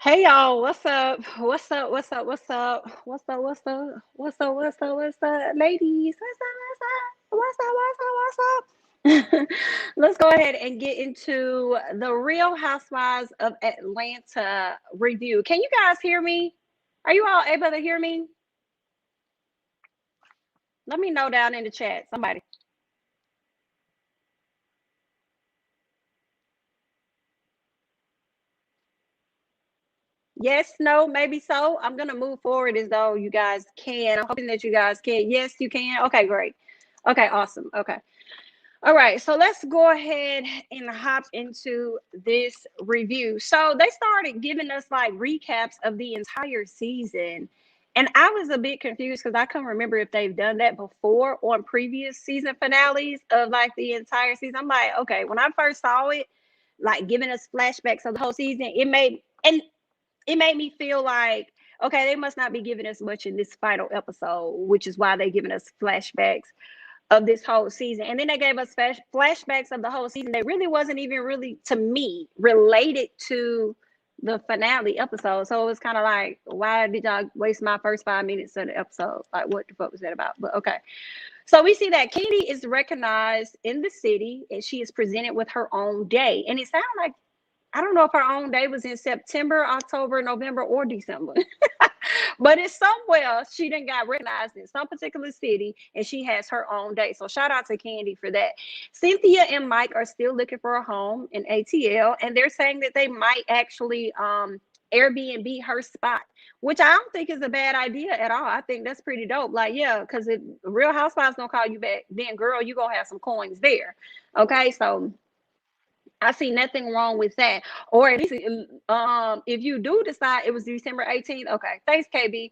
Hey y'all, what's up? What's up? What's up? What's up? What's up? What's up? What's up? What's up? What's up? Ladies, what's up? What's up? What's up? Let's go ahead and get into the Real Housewives of Atlanta review. Can you guys hear me? Are you all able to hear me? Let me know down in the chat. Somebody. Yes, no, maybe so. I'm gonna move forward as though you guys can. I'm hoping that you guys can. Yes, you can. Okay, great. Okay, awesome. Okay. All right, so let's go ahead and hop into this review. So they started giving us like recaps of the entire season. And I was a bit confused because I couldn't remember if they've done that before on previous season finales of like the entire season. I'm like, okay, when I first saw it, like giving us flashbacks of the whole season, it made me feel like, okay, they must not be giving us much in this final episode, which is why they're giving us flashbacks of this whole season. And then they gave us flashbacks of the whole season that really wasn't even really, to me, related to the finale episode. So it was kind of like, why did y'all waste my first 5 minutes of the episode? Like, what the fuck was that about? But okay. So we see that Katie is recognized in the city and she is presented with her own day. And it sounded like, I don't know if her own day was in September, October, November, or December. But it's somewhere she didn't got recognized in some particular city and she has her own day. So shout out to Candy for that. Cynthia and Mike are still looking for a home in ATL, and they're saying that they might actually Airbnb her spot, which I don't think is a bad idea at all. I think that's pretty dope. Like, yeah, because if Real Housewives gonna call you back, then girl, you gonna have some coins there. Okay, so I see nothing wrong with that. Or at least if you do decide it was December 18th, okay. Thanks, KB.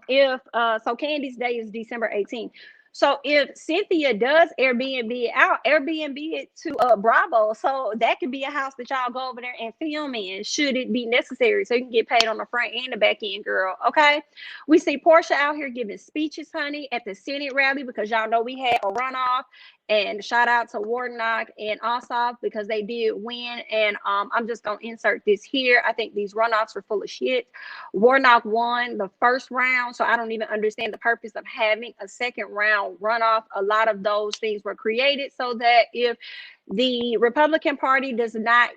If so Candy's day is December 18th. So if Cynthia does Airbnb it out, Airbnb it to Bravo. So that could be a house that y'all go over there and film in, should it be necessary. So you can get paid on the front and the back end, girl. Okay. We see Portia out here giving speeches, honey, at the Senate rally because y'all know we had a runoff, and shout out to Warnock and Ossoff because they did win. And I'm just gonna insert this here. I think these runoffs are full of shit. Warnock won the first round, so I don't even understand the purpose of having a second round runoff. A lot of those things were created so that if the Republican Party does not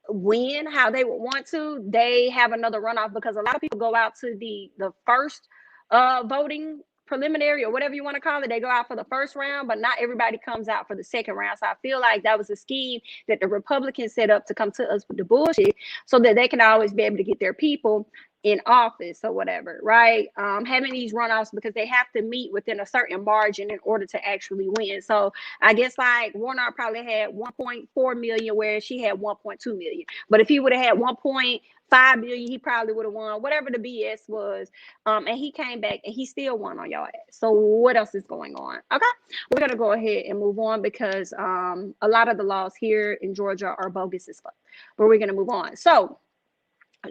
win how they would want to, they have another runoff, because a lot of people go out to the first voting preliminary or whatever you want to call it. They go out for the first round, but not everybody comes out for the second round. So I feel like that was a scheme that the Republicans set up to come to us with the bullshit so that they can always be able to get their people in office or whatever, right? Having these runoffs because they have to meet within a certain margin in order to actually win. So I guess like Warnock probably had 1.4 million, whereas she had 1.2 million. But if he would have had 1.5 million, he probably would have won whatever the BS was. And he came back and he still won on y'all ass. So what else is going on? Okay, we're gonna go ahead and move on because a lot of the laws here in Georgia are bogus as fuck. But we're gonna move on. So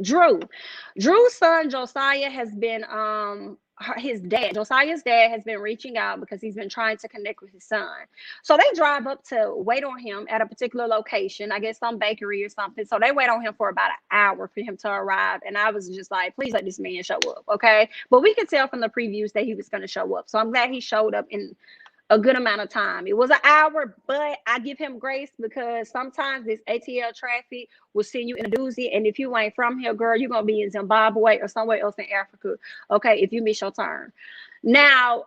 Drew's son Josiah has been Josiah's dad has been reaching out because he's been trying to connect with his son. So they drive up to wait on him at a particular location, I guess some bakery or something. So they wait on him for about an hour for him to arrive. And I was just like, please let this man show up, okay? But we could tell from the previews that he was going to show up. So I'm glad he showed up in a good amount of time. It was an hour, but I give him grace because sometimes this ATL traffic will send you in a doozy. And if you ain't from here, girl, you're going to be in Zimbabwe or somewhere else in Africa. Okay, if you miss your turn. Now,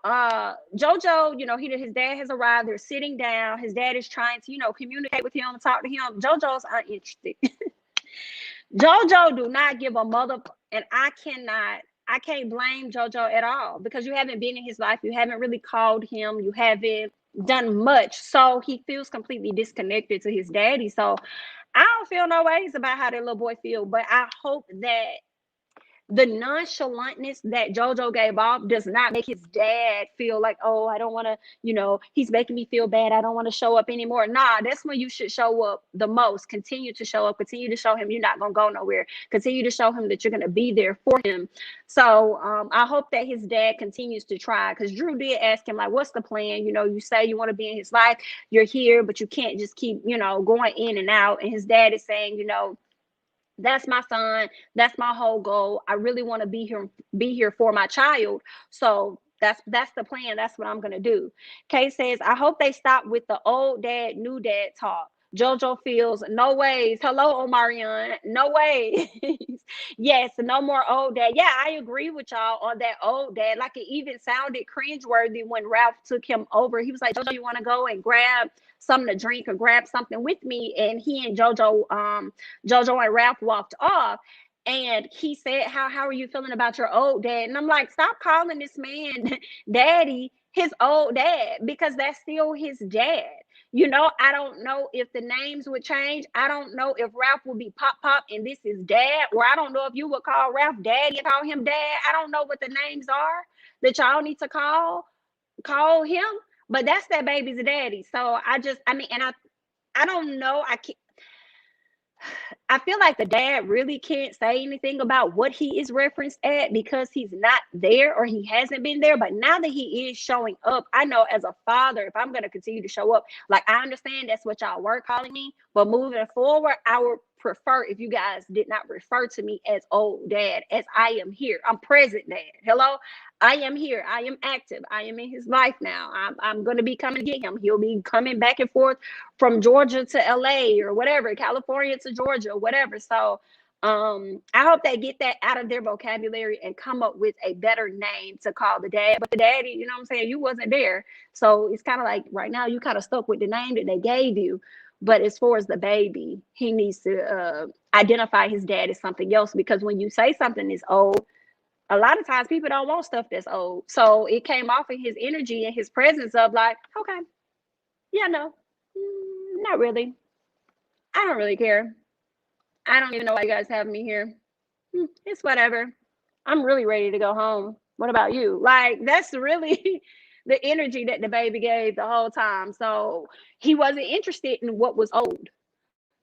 JoJo, his dad has arrived. They're sitting down. His dad is trying to, communicate with him, talk to him. JoJo's uninterested. JoJo do not give a mother, and I can't blame JoJo at all because you haven't been in his life. You haven't really called him. You haven't done much. So he feels completely disconnected to his daddy. So I don't feel no ways about how that little boy feel, but I hope that the nonchalantness that JoJo gave off does not make his dad feel like, oh, I don't want to, he's making me feel bad. I don't want to show up anymore. Nah, that's when you should show up the most. Continue to show up. Continue to show him you're not going to go nowhere. Continue to show him that you're going to be there for him. So I hope that his dad continues to try, because Drew did ask him, like, what's the plan? You say you want to be in his life. You're here, but you can't just keep, going in and out. And his dad is saying, That's my son. That's my whole goal. I really want to be here for my child. So that's the plan. That's what I'm gonna do. Kay says, I hope they stop with the old dad, new dad talk. Jojo feels no ways. Hello, Omarion. No ways. Yes, no more old dad. Yeah, I agree with y'all on that old dad. Like it even sounded cringeworthy when Ralph took him over. He was like, Jojo, you want to go and grab something to drink or grab something with me? And he and Jojo and Ralph walked off. And he said, how are you feeling about your old dad? And I'm like, stop calling this man daddy, his old dad, because that's still his dad. I don't know if the names would change. I don't know if Ralph would be Pop Pop and this is dad, or I don't know if you would call Ralph daddy and call him dad. I don't know what the names are that y'all need to call him, but that's that baby's daddy. So I don't know. I feel like the dad really can't say anything about what he is referenced at because he's not there or he hasn't been there. But now that he is showing up, I know as a father, if I'm going to continue to show up, like I understand that's what y'all were calling me, but moving forward, I would prefer if you guys did not refer to me as old dad, as I am here. I'm present dad. Hello? I am here. I am active. I am in his life now. I'm going to be coming to get him. He'll be coming back and forth from Georgia to LA or whatever, California to Georgia or whatever. So I hope they get that out of their vocabulary and come up with a better name to call the dad. But the daddy, you know what I'm saying? You wasn't there. So it's kind of like right now you kind of stuck with the name that they gave you. But as far as the baby, he needs to identify his dad as something else, because when you say something is old, a lot of times people don't want stuff that's old. So it came off of his energy and his presence of like, okay, yeah, no, not really. I don't really care. I don't even know why you guys have me here. It's whatever. I'm really ready to go home. What about you? Like, that's really the energy that the baby gave the whole time. So he wasn't interested in what was old.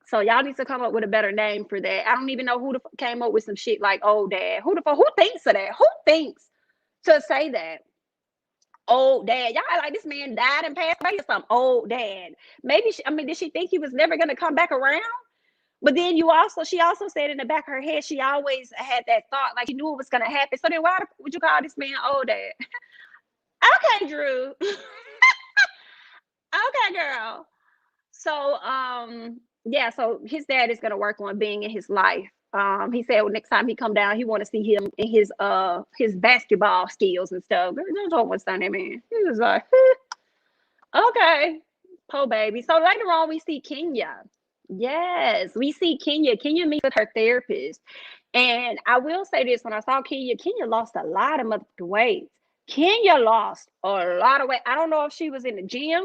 So y'all need to come up with a better name for that. I don't even know who came up with some shit like old dad. Who thinks of that? Who thinks to say that? Old dad. Y'all like this man died and passed away or something. Old dad. Maybe did she think he was never gonna come back around? But then she also said in the back of her head, she always had that thought, like she knew it was gonna happen. So then why would you call this man old dad? Okay, Drew. Okay, girl. So yeah, so his dad is gonna work on being in his life. He said next time he come down, he want to see him in his basketball skills and stuff. There's almost done that man. He was like, okay, poor baby. So later on, we see Kenya. Yes, we see Kenya. Kenya meets with her therapist. And I will say this, when I saw Kenya lost a lot of motherfucking weight. Kenya lost a lot of weight. I don't know if she was in the gym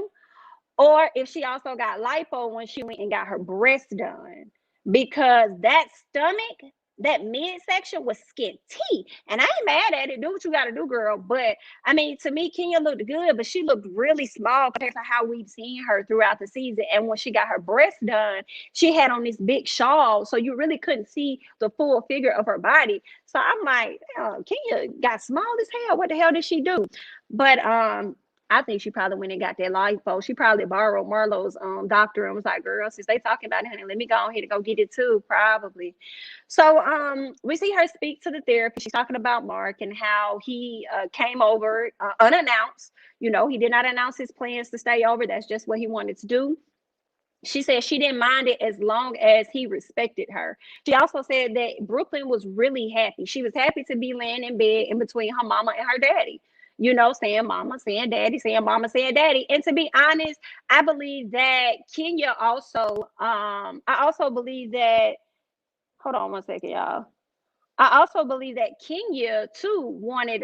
or if she also got lipo when she went and got her breast done, because that stomach, that midsection was skinty. And I ain't mad at it. Do what you got to do, girl. But I mean, to me, Kenya looked good, but she looked really small compared to how we've seen her throughout the season. And when she got her breast done, she had on this big shawl, so you really couldn't see the full figure of her body. So I'm like, oh, Kenya got small as hell. What the hell did she do? But I think she probably went and got that lipo. She probably borrowed Marlo's doctor and was like, girl, since they talking about it, honey, let me go on here to go get it too, probably. So we see her speak to the therapist. She's talking about Mark and how he came over unannounced. He did not announce his plans to stay over. That's just what he wanted to do. She said she didn't mind it as long as he respected her. She also said that Brooklyn was really happy. She was happy to be laying in bed in between her mama and her daddy. Saying mama, saying daddy, saying mama, saying daddy. And to be honest, I believe that Kenya also, I also believe that, hold on one second, y'all. I also believe that Kenya too wanted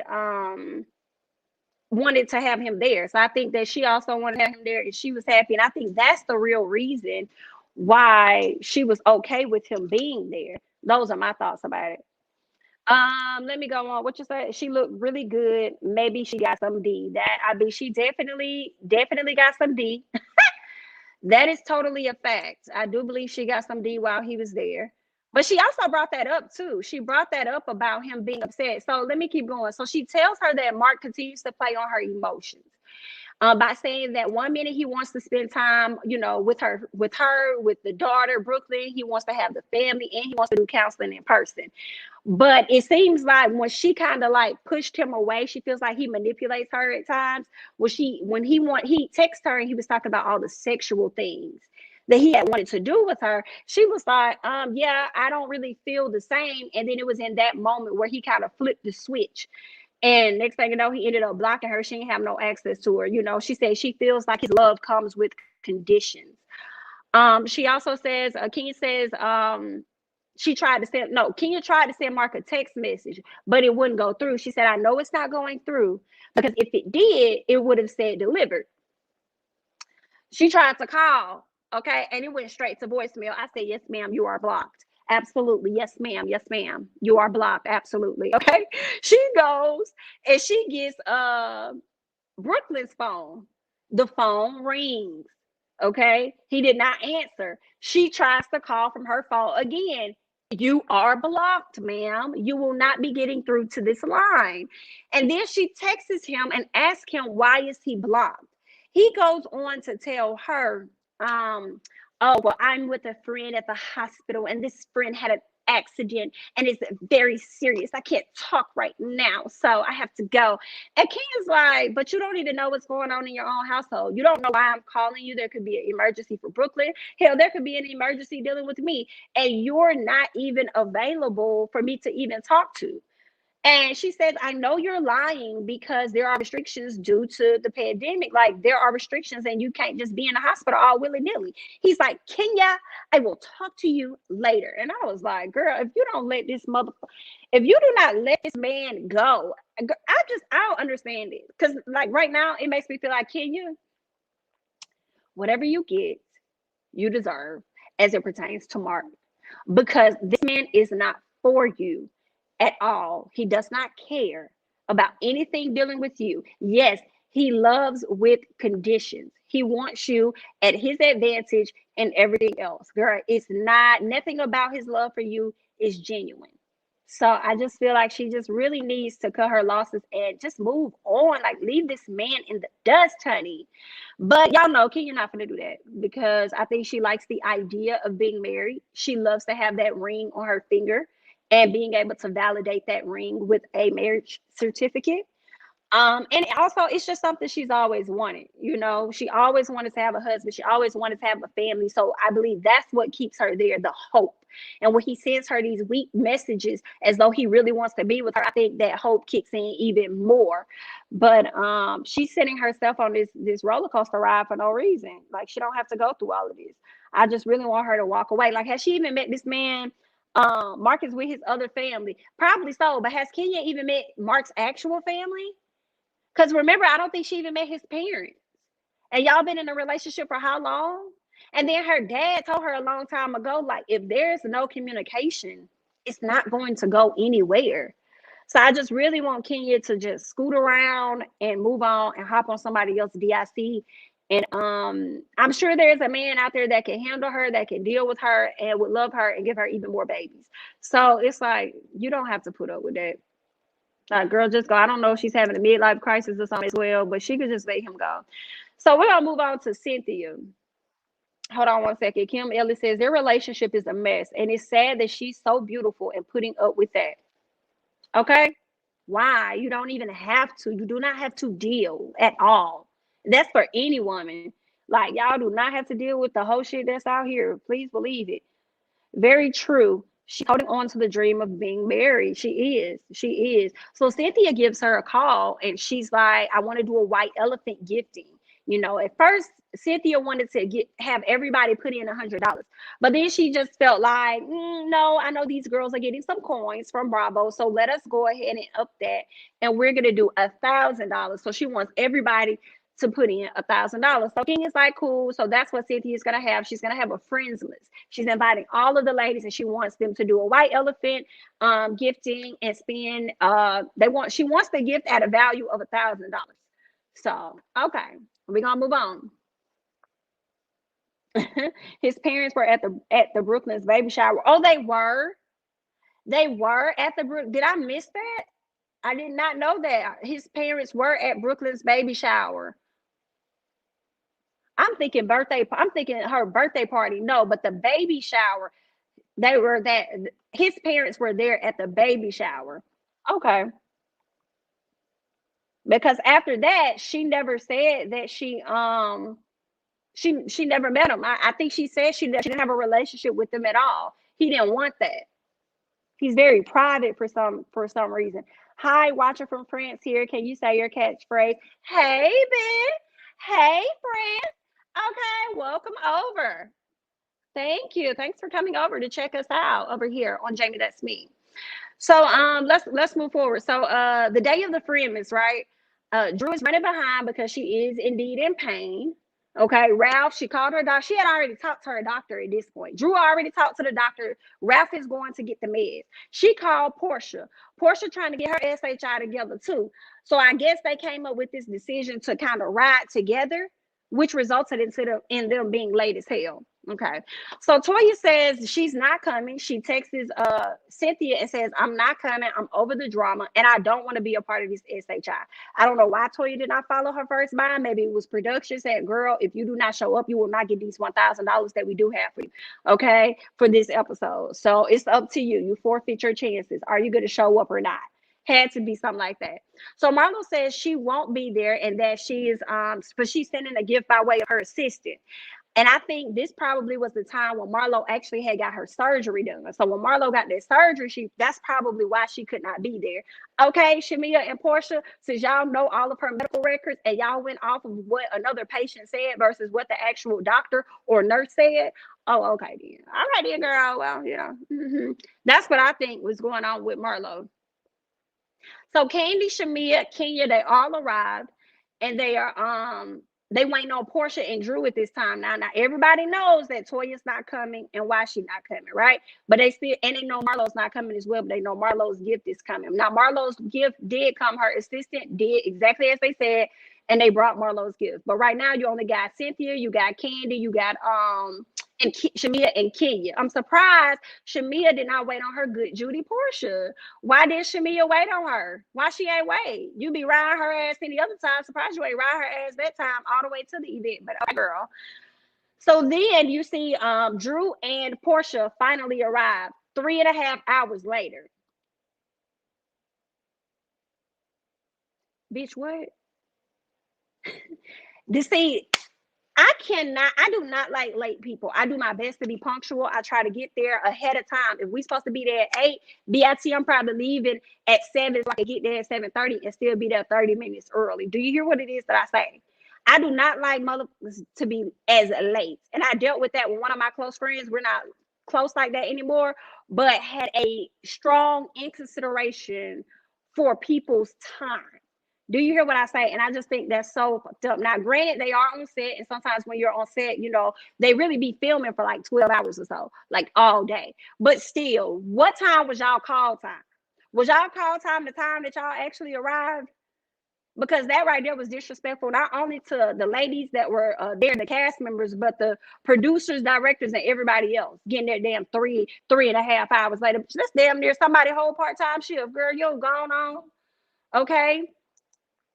to have him there. So I think that she also wanted to have him there and she was happy. And I think that's the real reason why she was okay with him being there. Those are my thoughts about it. Let me go on. What you say? She looked really good. Maybe she got some D. She definitely got some D. That is totally a fact. I do believe she got some D while he was there. But she also brought that up too. She brought that up about him being upset. So let me keep going. So she tells her that Mark continues to play on her emotions. by saying that one minute he wants to spend time, with her, with the daughter, Brooklyn. He wants to have the family, and he wants to do counseling in person. But it seems like when she kind of like pushed him away, she feels like he manipulates her at times. He texted her and he was talking about all the sexual things that he had wanted to do with her. She was like, yeah, I don't really feel the same. And then it was in that moment where he kind of flipped the switch. And next thing you know, he ended up blocking her. She didn't have no access to her. She said she feels like his love comes with conditions. She also says, Kenya says, Kenya tried to send Mark a text message, but it wouldn't go through. She said, I know it's not going through because if it did, it would have said delivered. She tried to call, okay, and it went straight to voicemail. I said, yes, ma'am, you are blocked. Absolutely. Yes, ma'am. Yes, ma'am. You are blocked. Absolutely. Okay. She goes and she gets Brooklyn's phone. The phone rings. Okay. He did not answer. She tries to call from her phone again. You are blocked, ma'am. You will not be getting through to this line. And then she texts him and asks him, why is he blocked? He goes on to tell her, oh, well, I'm with a friend at the hospital, and this friend had an accident and it's very serious. I can't talk right now, so I have to go. And Ken's like, but you don't even know what's going on in your own household. You don't know why I'm calling you. There could be an emergency for Brooklyn. Hell, there could be an emergency dealing with me, and you're not even available for me to even talk to. And she says, I know you're lying because there are restrictions due to the pandemic. Like, there are restrictions and you can't just be in the hospital all willy-nilly. He's like, Kenya, I will talk to you later. And I was like, girl, if you don't let this if you do not let this man go, I don't understand it. Because like right now, it makes me feel like, Kenya, whatever you get, you deserve as it pertains to Mark. Because this man is not for you at all. He does not care about anything dealing with you. Yes, he loves with conditions. He wants you at his advantage and everything else. Girl, it's nothing about his love for you is genuine. So I just feel like she just really needs to cut her losses and just move on. Like, leave this man in the dust, honey. But y'all know Kenya not gonna do that because I think she likes the idea of being married. She loves to have that ring on her finger and being able to validate that ring with a marriage certificate. And also it's just something she's always wanted. She always wanted to have a husband. She always wanted to have a family. So I believe that's what keeps her there, the hope. And when he sends her these weak messages as though he really wants to be with her, I think that hope kicks in even more. But she's sending herself on this roller coaster ride for no reason. Like, she don't have to go through all of this. I just really want her to walk away. Like, has she even met this man? Mark is with his other family. Probably so, but has Kenya even met Mark's actual family? Because remember, I don't think she even met his parents. And y'all been in a relationship for how long? And then her dad told her a long time ago, like, if there's no communication, it's not going to go anywhere. So I just really want Kenya to just scoot around and move on and hop on somebody else's DIC. And I'm sure there's a man out there that can handle her, that can deal with her and would love her and give her even more babies. So it's like, you don't have to put up with that. Girl, just go. I don't know if she's having a midlife crisis or something as well, but she could just let him go. So we're gonna move on to Cynthia. Hold on one second. Kim Ellis says their relationship is a mess, and it's sad that she's so beautiful and putting up with that. Okay, why? You don't even have to. You do not have to deal at all. That's for any woman. Like, y'all do not have to deal with the whole shit that's out here. Please believe it. Very true. She's holding on to the dream of being married. She is. She is. So Cynthia gives her a call and she's like, I want to do a white elephant gifting. At first, Cynthia wanted to have everybody put in $100. But then she just felt like, no, I know these girls are getting some coins from Bravo. So let us go ahead and up that. And we're going to do $1,000. So she wants everybody to put in $1,000. So King is like, cool. So that's what Cynthia is going to have. She's going to have a friends list. She's inviting all of the ladies and she wants them to do a white elephant gifting and spend she wants the gift at a value of $1,000. So, okay, we're going to move on. His parents were at the Brooklyn's baby shower. Oh, they were at the Did I miss that? I did not know that his parents were at Brooklyn's baby shower. I'm thinking birthday. I'm thinking her birthday party. No, but the baby shower. They were that his parents were there at the baby shower. Okay. Because after that, she never said that she never met him. I think she said she didn't have a relationship with him at all. He didn't want that. He's very private for some reason. Hi, watcher from France here. Can you say your catchphrase? Hey, Ben. Hey, friend. Okay, welcome over. Thank you. Thanks for coming over to check us out over here on Jamie That's Me. So let's move forward. So the day of the Freemans, right? Drew is running behind because she is indeed in pain. Okay, Ralph, she called her doctor. She had already talked to her doctor at this point. Drew already talked to the doctor. Ralph is going to get the meds. She called Portia. Portia trying to get her SHI together too. So I guess they came up with this decision to kind of ride together, which resulted in them being late as hell. Okay. So Toya says she's not coming. She texts Cynthia and says, I'm not coming. I'm over the drama and I don't want to be a part of this SHI. I don't know why Toya did not follow her first mind. Maybe it was production said, girl, if you do not show up, you will not get these $1,000 that we do have for you. Okay. For this episode. So it's up to you. You forfeit your chances. Are you going to show up or not? Had to be something like that. So Marlo says she won't be there and that she is but she's sending a gift by way of her assistant. And I think this probably was the time when Marlo actually had got her surgery done. So when Marlo got that surgery, that's probably why she could not be there. Okay, Shamia and Portia, since y'all know all of her medical records and y'all went off of what another patient said versus what the actual doctor or nurse said. Oh, okay then. All right then, girl. Well, yeah. That's what I think was going on with Marlo. So Candy, Shamia, Kenya, they all arrived and they waiting on Portia and Drew at this time. Now everybody knows that Toya's not coming and why she's not coming, right? But they still, and they know Marlo's not coming as well, but they know Marlo's gift is coming. Now Marlo's gift did come. Her assistant did exactly as they said, and they brought Marlo's gift. But right now you only got Cynthia, you got Candy, you got and Shamia and Kenya. I'm surprised Shamia did not wait on her good Judy Portia. Why did Shamia wait on her? Why she ain't wait? You be riding her ass any other time. Surprised you ain't ride her ass that time all the way to the event. But okay, girl. So then you see Drew and Portia finally arrive 3.5 hours later. Bitch, what? See, I do not like late people. I do my best to be punctual. I try to get there ahead of time. If we're supposed to be there at 8, BIT, I'm probably leaving at 7 so I can get there at 7:30 and still be there 30 minutes early. Do you hear what it is that I say? I do not like motherfuckers to be as late. And I dealt with that with one of my close friends. We're not close like that anymore, but had a strong inconsideration for people's time. Do you hear what I say? And I just think that's so fucked up. Now, granted, they are on set, and sometimes when you're on set, they really be filming for like 12 hours or so, like all day. But still, what time was y'all call time? Was y'all call time the time that y'all actually arrived? Because that right there was disrespectful, not only to the ladies that were there, the cast members, but the producers, directors, and everybody else getting their damn 3.5 hours later. That's damn near somebody whole part-time shift. Girl, you gone on. Okay.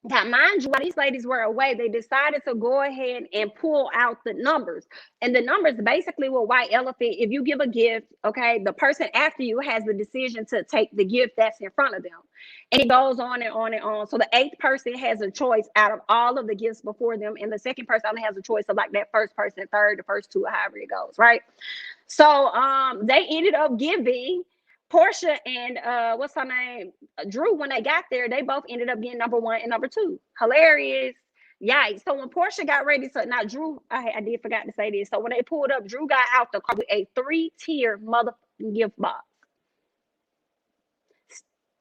Now, mind you, while these ladies were away, they decided to go ahead and pull out the numbers. And the numbers basically were white elephant. If you give a gift, okay, the person after you has the decision to take the gift that's in front of them. And it goes on and on and on. So the 8th person has a choice out of all of the gifts before them. And the 2nd person only has a choice of like that first person, third, the first 2, however it goes, right? So they ended up giving Portia and what's her name, Drew, when they got there, they both ended up getting number 1 and number 2. Hilarious. Yikes. So when Portia got ready to, now Drew, I did forgot to say this. So when they pulled up, Drew got out the car with a 3-tier motherfucking gift box.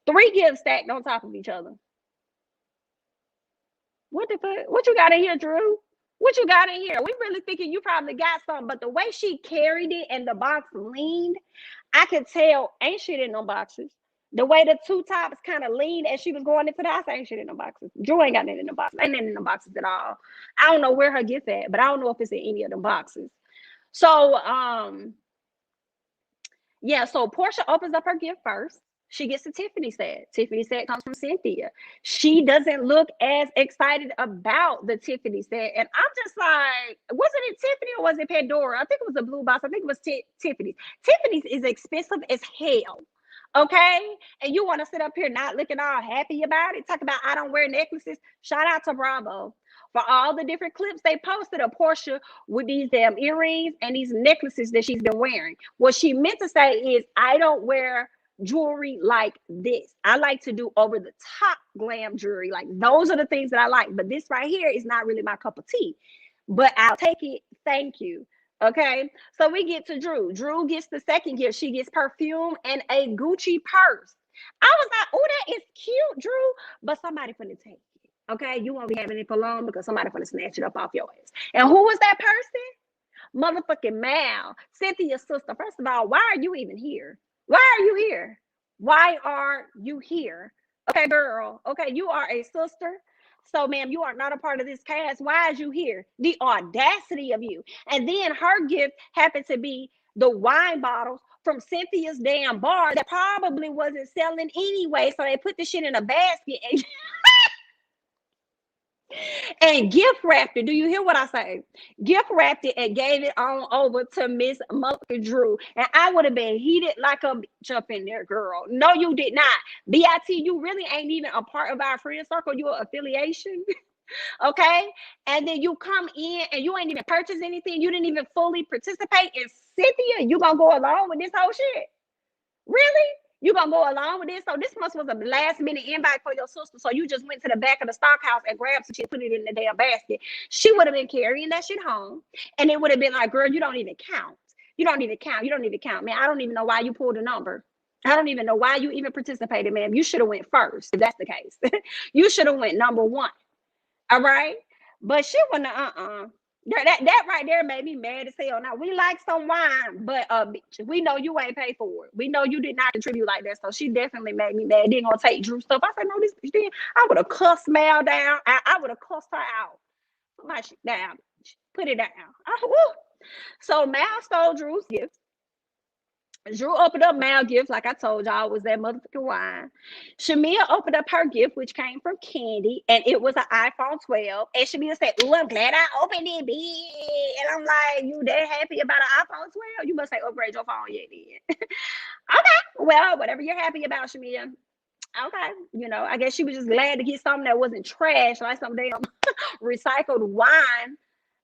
3 gifts stacked on top of each other. What the fuck? What you got in here, Drew? What you got in here? We really thinking you probably got something, but the way she carried it and the box leaned, I could tell ain't shit in no boxes. The way the 2 tops kind of leaned as she was going into the house, ain't shit in no boxes. Drew ain't got nothing in the boxes. Ain't nothing in the boxes at all. I don't know where her gift at, but I don't know if it's in any of the boxes. So yeah, so Portia opens up her gift first. She gets a Tiffany set. Tiffany set comes from Cynthia. She doesn't look as excited about the Tiffany set. And I'm just like, wasn't it Tiffany or was it Pandora? I think it was a blue box. I think it was Tiffany's. Tiffany's is expensive as hell. Okay. And you want to sit up here not looking all happy about it. Talk about I don't wear necklaces. Shout out to Bravo for all the different clips they posted of Portia with these damn earrings and these necklaces that she's been wearing. What she meant to say is, I don't wear jewelry like this. I like to do over the top glam jewelry. Like those are the things that I like. But this right here is not really my cup of tea. But I'll take it. Thank you. Okay. So we get to Drew. Drew gets the second gift. She gets perfume and a Gucci purse. I was like, oh, that is cute, Drew. But somebody finna take it. Okay. You won't be having it for long because somebody finna snatch it up off your ass. And who was that person? Motherfucking Mal, Cynthia's sister. First of all, why are you even here? Why are you here? Why are you here? Okay, girl. Okay, you are a sister. So, ma'am, you are not a part of this cast. Why is you here? The audacity of you. And then her gift happened to be the wine bottles from Cynthia's damn bar that probably wasn't selling anyway. So they put the shit in a basket and gift wrapped it. Do you hear what I say? Gift wrapped it and gave it on over to Miss Mother Drew. And I would have been heated like a bitch up in there, girl. No, you did not. BIT, you really ain't even a part of our friend circle. You're an affiliation. Okay. And then you come in and you ain't even purchased anything. You didn't even fully participate. And Cynthia, you gonna go along with this whole shit? Really? You gonna go along with this? So this must was a last minute invite for your sister. So you just went to the back of the stock house and grabbed some shit, put it in the damn basket. She would have been carrying that shit home, and it would have been like, girl, you don't even count. You don't even count. You don't even count, man. I don't even know why you pulled a number. I don't even know why you even participated, ma'am. You should have went first, if that's the case. You should have went number one. All right, but she wouldn't. That right there made me mad as hell. Now we like some wine, but bitch, we know you ain't paid for it. We know you did not contribute like that. So she definitely made me mad. Didn't gonna take Drew stuff. I said, no, this bitch did. I would have cussed Mal down. I would have cussed her out. Put my shit down. Put it down. So Mal stole Drew's gift. Drew opened up Mal gift, like I told y'all, was that motherfucking wine. Shamia opened up her gift, which came from Candy, and it was an iPhone 12. And Shamia said, "Oh, I'm glad I opened it, bitch." And I'm like, you that happy about an iPhone 12? You must say upgrade your phone yet, then. Okay, well, whatever you're happy about, Shamia. Okay, I guess she was just glad to get something that wasn't trash, like some damn recycled wine.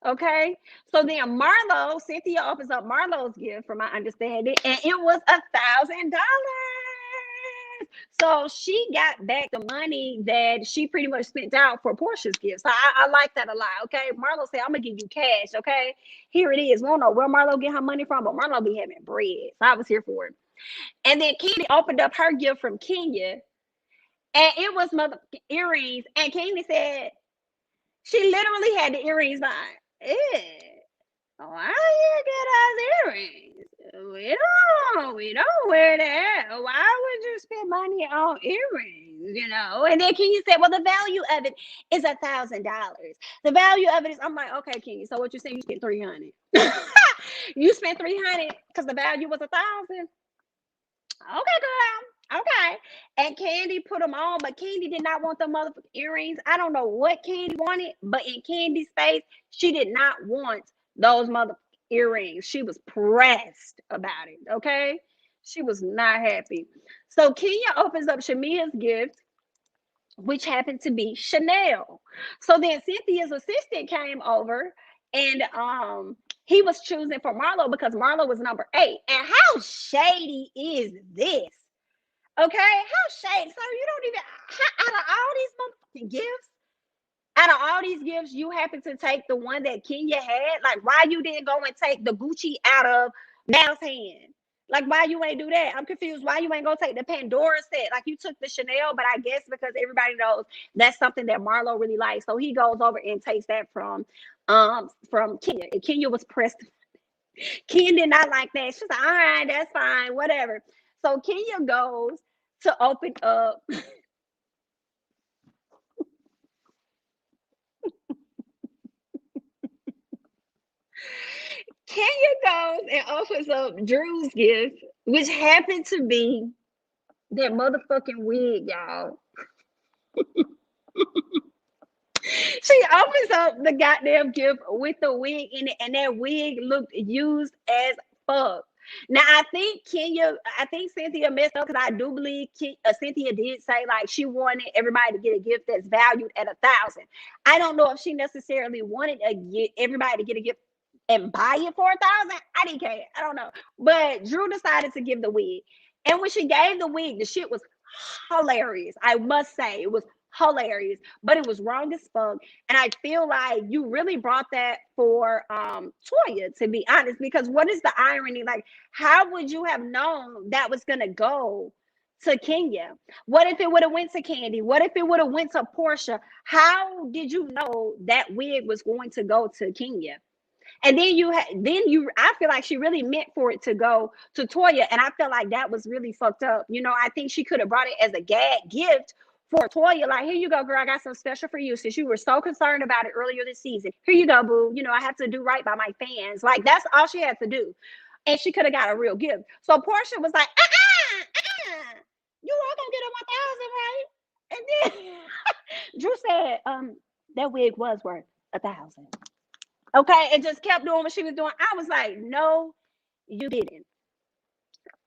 Okay, so then Marlo, Cynthia opens up Marlo's gift, from my understanding, and it was $1,000. So she got back the money that she pretty much spent out for Portia's gift. So I like that a lot. Okay, Marlo said, "I'm gonna give you cash." Okay, here it is. We don't know where Marlo get her money from, but Marlo be having bread. So I was here for it. And then Candy opened up her gift from Kenya, and it was mother earrings. And Candy said she literally had the earrings on. Why you get us earrings? We don't wear that. Why would you spend money on earrings? And then Kenya said, well, the value of it is $1,000. The value of it is, I'm like, okay, Kenya, so what you're saying, you spent $300. You spent $300 because the value was $1,000. Okay, girl. Okay. And Candy put them on, but Candy did not want the motherfucking earrings. I don't know what Candy wanted, but in Candy's face, she did not want those motherfucking earrings. She was pressed about it. Okay. She was not happy. So Kenya opens up Shamia's gift, which happened to be Chanel. So then Cynthia's assistant came over, and he was choosing for Marlo because Marlo was number 8. And how shady is this? Okay, how shady? So you don't even, out of all these motherfucking gifts, out of all these gifts, you happen to take the one that Kenya had? Like, why you didn't go and take the Gucci out of Mal's hand? Like, why you ain't do that? I'm confused. Why you ain't gonna take the Pandora set? Like, you took the Chanel, but I guess because everybody knows that's something that Marlo really likes. So he goes over and takes that from Kenya. And Kenya was pressed. Kenya did not like that. She's like, all right, that's fine, whatever. So Kenya goes to open up. Kenya goes and opens up Drew's gift, which happened to be That motherfucking wig, y'all. She opens up the goddamn gift with the wig in it, and that wig looked used as fuck. Now I think Cynthia messed up because I do believe Cynthia did say like she wanted everybody to get a gift that's valued at 1,000. I don't know if she necessarily wanted everybody to get a gift and buy it for 1,000. I didn't care. I don't know, but Drew decided to give the wig, and when she gave the wig, the shit was hilarious. I must say it was hilarious, but it was wrong as fuck. And I feel like you really brought that for Toya, to be honest, because what is the irony? Like, how would you have known that was gonna go to Kenya? What if it would have went to Candy? What if it would have went to Portia? How did you know that wig was going to go to Kenya? And then I feel like she really meant for it to go to Toya. And I feel like that was really fucked up. You know, I think she could have brought it as a gag gift for Toya. Like, here you go, girl. I got something special for you. Since you were so concerned about it earlier this season. Here you go, boo. You know, I have to do right by my fans. Like, that's all she had to do. And she could have got a real gift. So Portia was like, you are gonna get a 1,000, right? And then Drew said, that wig was worth 1,000. Okay, and just kept doing what she was doing. I was like, no, you didn't.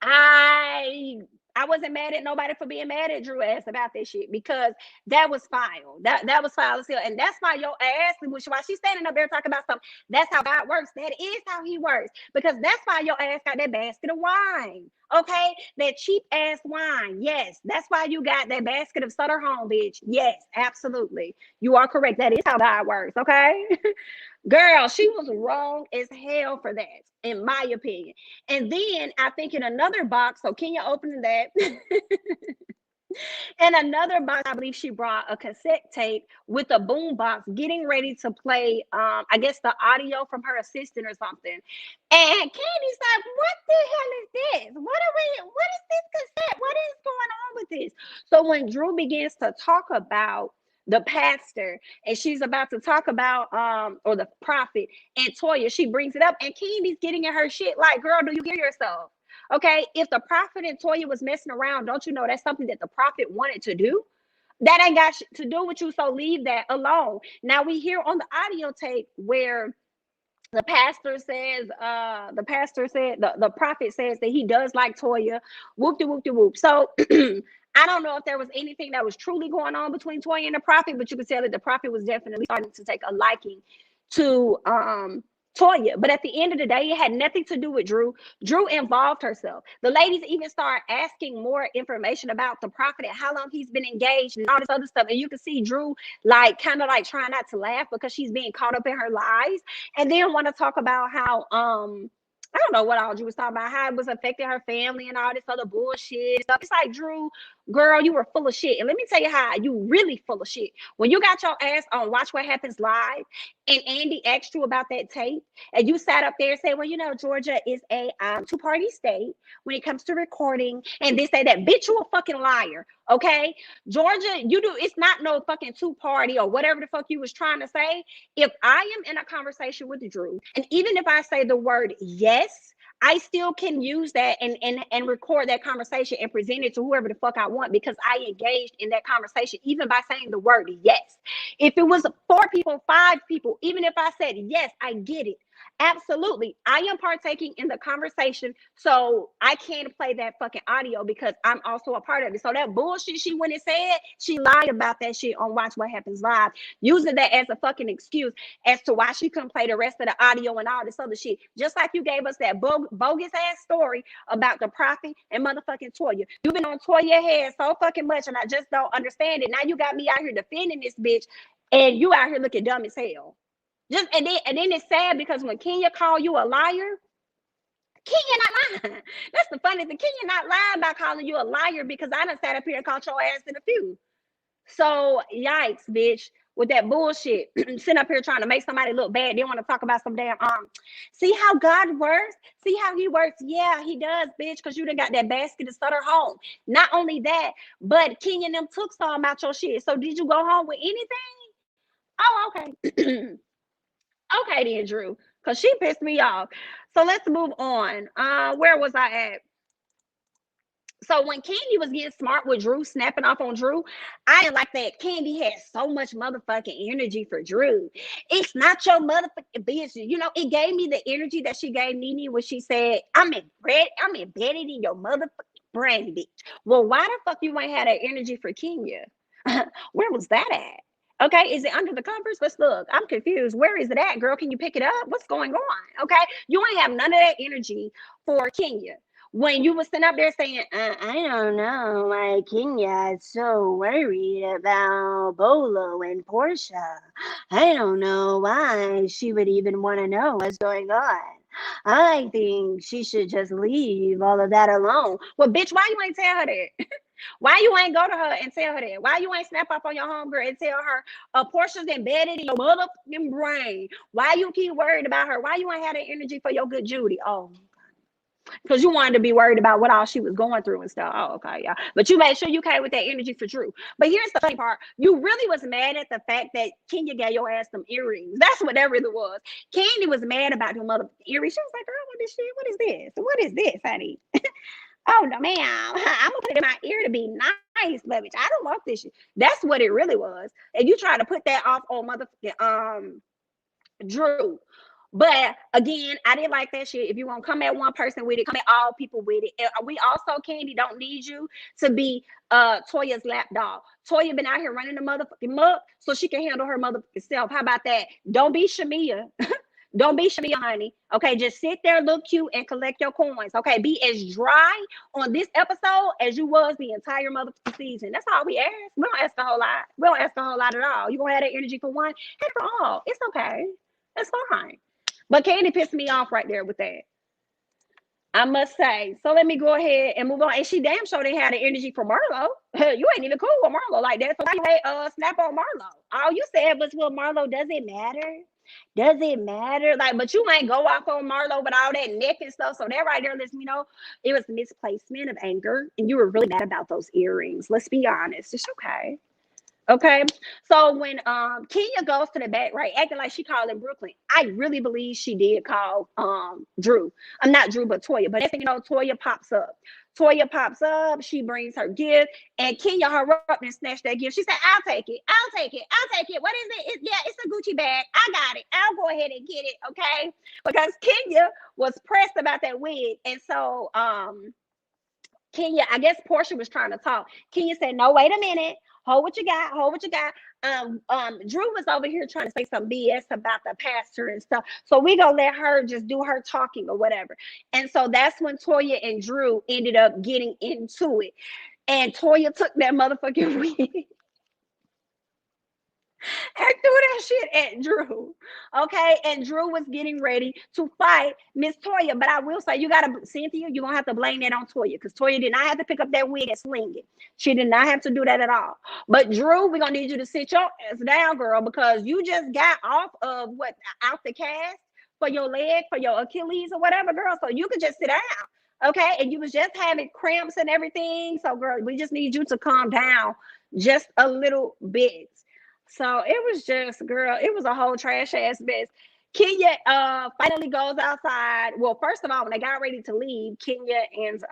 I wasn't mad at nobody for being mad at Drew ass about this shit, because that was foul. That was foul as hell. And that's why your ass, while she's standing up there talking about something, that's how God works. That is how he works. Because that's why your ass got that basket of wine. Okay? That cheap ass wine. Yes. That's why you got that basket of Sutter Home, bitch. Yes, absolutely. You are correct. That is how God works. Okay? Girl, she was wrong as hell for that, in my opinion. And then I think in another box, so Kenya opened that. In another box, I believe she brought a cassette tape with a boom box, getting ready to play, I guess, the audio from her assistant or something. And Candy's like, what the hell is this? What is this cassette? What is going on with this? So when Drew begins to talk about the pastor, and she's about to talk about or the prophet and Toya, she brings it up, and Candy's getting in her shit like, girl, do you hear yourself? Okay, if the prophet and Toya was messing around, don't you know that's something that the prophet wanted to do? That ain't got to do with you, so leave that alone. Now we hear on the audio tape where the pastor says, the prophet says that he does like Toya, whoop de whoop de whoop. So I don't know if there was anything that was truly going on between Toya and the prophet, but you could tell that the prophet was definitely starting to take a liking to Toya. But at the end of the day, it had nothing to do with Drew. Drew involved herself. The ladies even started asking more information about the prophet and how long he's been engaged and all this other stuff. And you can see Drew like kind of like trying not to laugh because she's being caught up in her lies. And then want to talk about how I don't know what all Drew was talking about, how it was affecting her family and all this other bullshit stuff. It's like, Drew, girl, you were full of shit. And let me tell you how you really full of shit. When you got your ass on Watch What Happens Live and Andy asked you about that tape, and you sat up there and said, well, you know, Georgia is a two-party state when it comes to recording, and this, that, bitch, you a fucking liar, okay? Georgia, it's not no fucking two-party or whatever the fuck you was trying to say. If I am in a conversation with Drew, and even if I say the word yes, I still can use that and record that conversation and present it to whoever the fuck I want, because I engaged in that conversation, even by saying the word yes. If it was 4 people, 5 people, even if I said yes, I get it. Absolutely. I am partaking in the conversation, so I can't play that fucking audio because I'm also a part of it. So that bullshit she went and said, she lied about that shit on Watch What Happens Live, using that as a fucking excuse as to why she couldn't play the rest of the audio and all this other shit. Just like you gave us that bogus ass story about the prophet and motherfucking Toya. You've been on Toya head so fucking much, and I just don't understand it. Now you got me out here defending this bitch, and you out here looking dumb as hell. And then it's sad because when Kenya called you a liar, Kenya not lying. That's the funny thing. Kenya not lying by calling you a liar, because I done sat up here and caught your ass in a few. So yikes, bitch, with that bullshit. Sitting up here trying to make somebody look bad. They want to talk about some damn see how God works? See how he works? Yeah, he does, bitch, because you done got that basket of Sutter Home. Not only that, but Kenya and them took some out your shit. So did you go home with anything? Oh, okay. Okay then, Drew, because she pissed me off. So let's move on. Where was I at? So when Candy was getting smart with Drew, snapping off on Drew, I didn't like that. Candy had so much motherfucking energy for Drew. It's not your motherfucking business. You know, it gave me the energy that she gave Nene when she said, I'm embedded in your motherfucking brain, bitch. Well, why the fuck you ain't had that energy for Kenya? Where was that at? Okay, is it under the covers? Let's look. I'm confused. Where is it at, girl? Can you pick it up? What's going on? Okay, you ain't have none of that energy for Kenya. When you was sitting up there saying, I don't know why Kenya is so worried about Bolo and Portia. I don't know why she would even want to know what's going on. I think she should just leave all of that alone. Well, bitch, why you ain't tell her that? Why you ain't go to her and tell her that? Why you ain't snap up on your homegirl and tell her Portia's embedded in your motherfucking brain? Why you keep worried about her? Why you ain't had that energy for your good Judy? Oh, because you wanted to be worried about what all she was going through and stuff. Oh, okay, yeah. But you made sure you came with that energy for Drew. But here's the funny part. You really was mad at the fact that Kenya gave your ass some earrings. That's what that really was. Candy was mad about your mother earrings. She was like, girl, what is shit? What is this? What is this, honey? Oh, no, ma'am. I'm going to put it in my ear to be nice, but bitch, I don't want this shit. That's what it really was. And you try to put that off on motherfucking Drew. But again, I didn't like that shit. If you want to come at one person with it, come at all people with it. And we also, Candy, don't need you to be Toya's lapdog. Toya been out here running the motherfucking muck so she can handle her motherfucking self. How about that? Don't be Shamia. Don't be Shamia, honey. Okay, just sit there, look cute, and collect your coins. Okay, be as dry on this episode as you was the entire motherfucking season. That's all we ask. We don't ask a whole lot. We don't ask a whole lot at all. You gonna have that energy for one, and for all. It's okay. It's fine. But Candy pissed me off right there with that, I must say. So let me go ahead and move on. And she damn sure didn't have the energy for Marlo. You ain't even cool with Marlo like that. So why you snap on Marlo? All you said was, well, Marlo, does it matter? Does it matter? Like, but you ain't go off on Marlo with all that neck and stuff. So that right there lets me know it was misplacement of anger. And you were really mad about those earrings. Let's be honest. It's okay. Okay, so when Kenya goes to the back, right, acting like she calling Brooklyn, I really believe she did call Drew. I'm not Drew, but Toya. But next thing you know, Toya pops up. Toya pops up. She brings her gift, and Kenya hurry up and snatch that gift. She said, "I'll take it. I'll take it. I'll take it. What is it? It's a Gucci bag. I got it. I'll go ahead and get it." Okay, because Kenya was pressed about that wig, and so Kenya, I guess Portia was trying to talk. Kenya said, "No, wait a minute. Hold what you got. Hold what you got." Drew was over here trying to say some BS about the pastor and stuff. So we gonna let her just do her talking or whatever. And so that's when Toya and Drew ended up getting into it. And Toya took that motherfucking wig and threw that shit at Drew. Okay. And Drew was getting ready to fight Miss Toya. But I will say, Cynthia, you're going to have to blame that on Toya because Toya did not have to pick up that wig and sling it. She did not have to do that at all. But Drew, we're going to need you to sit your ass down, girl, because you just got off of out the cast for your leg, for your Achilles or whatever, girl. So you could just sit down. Okay. And you was just having cramps and everything. So, girl, we just need you to calm down just a little bit. So it was just, girl, it was a whole trash ass mess. Kenya finally goes outside. Well, first of all, when they got ready to leave, Kenya and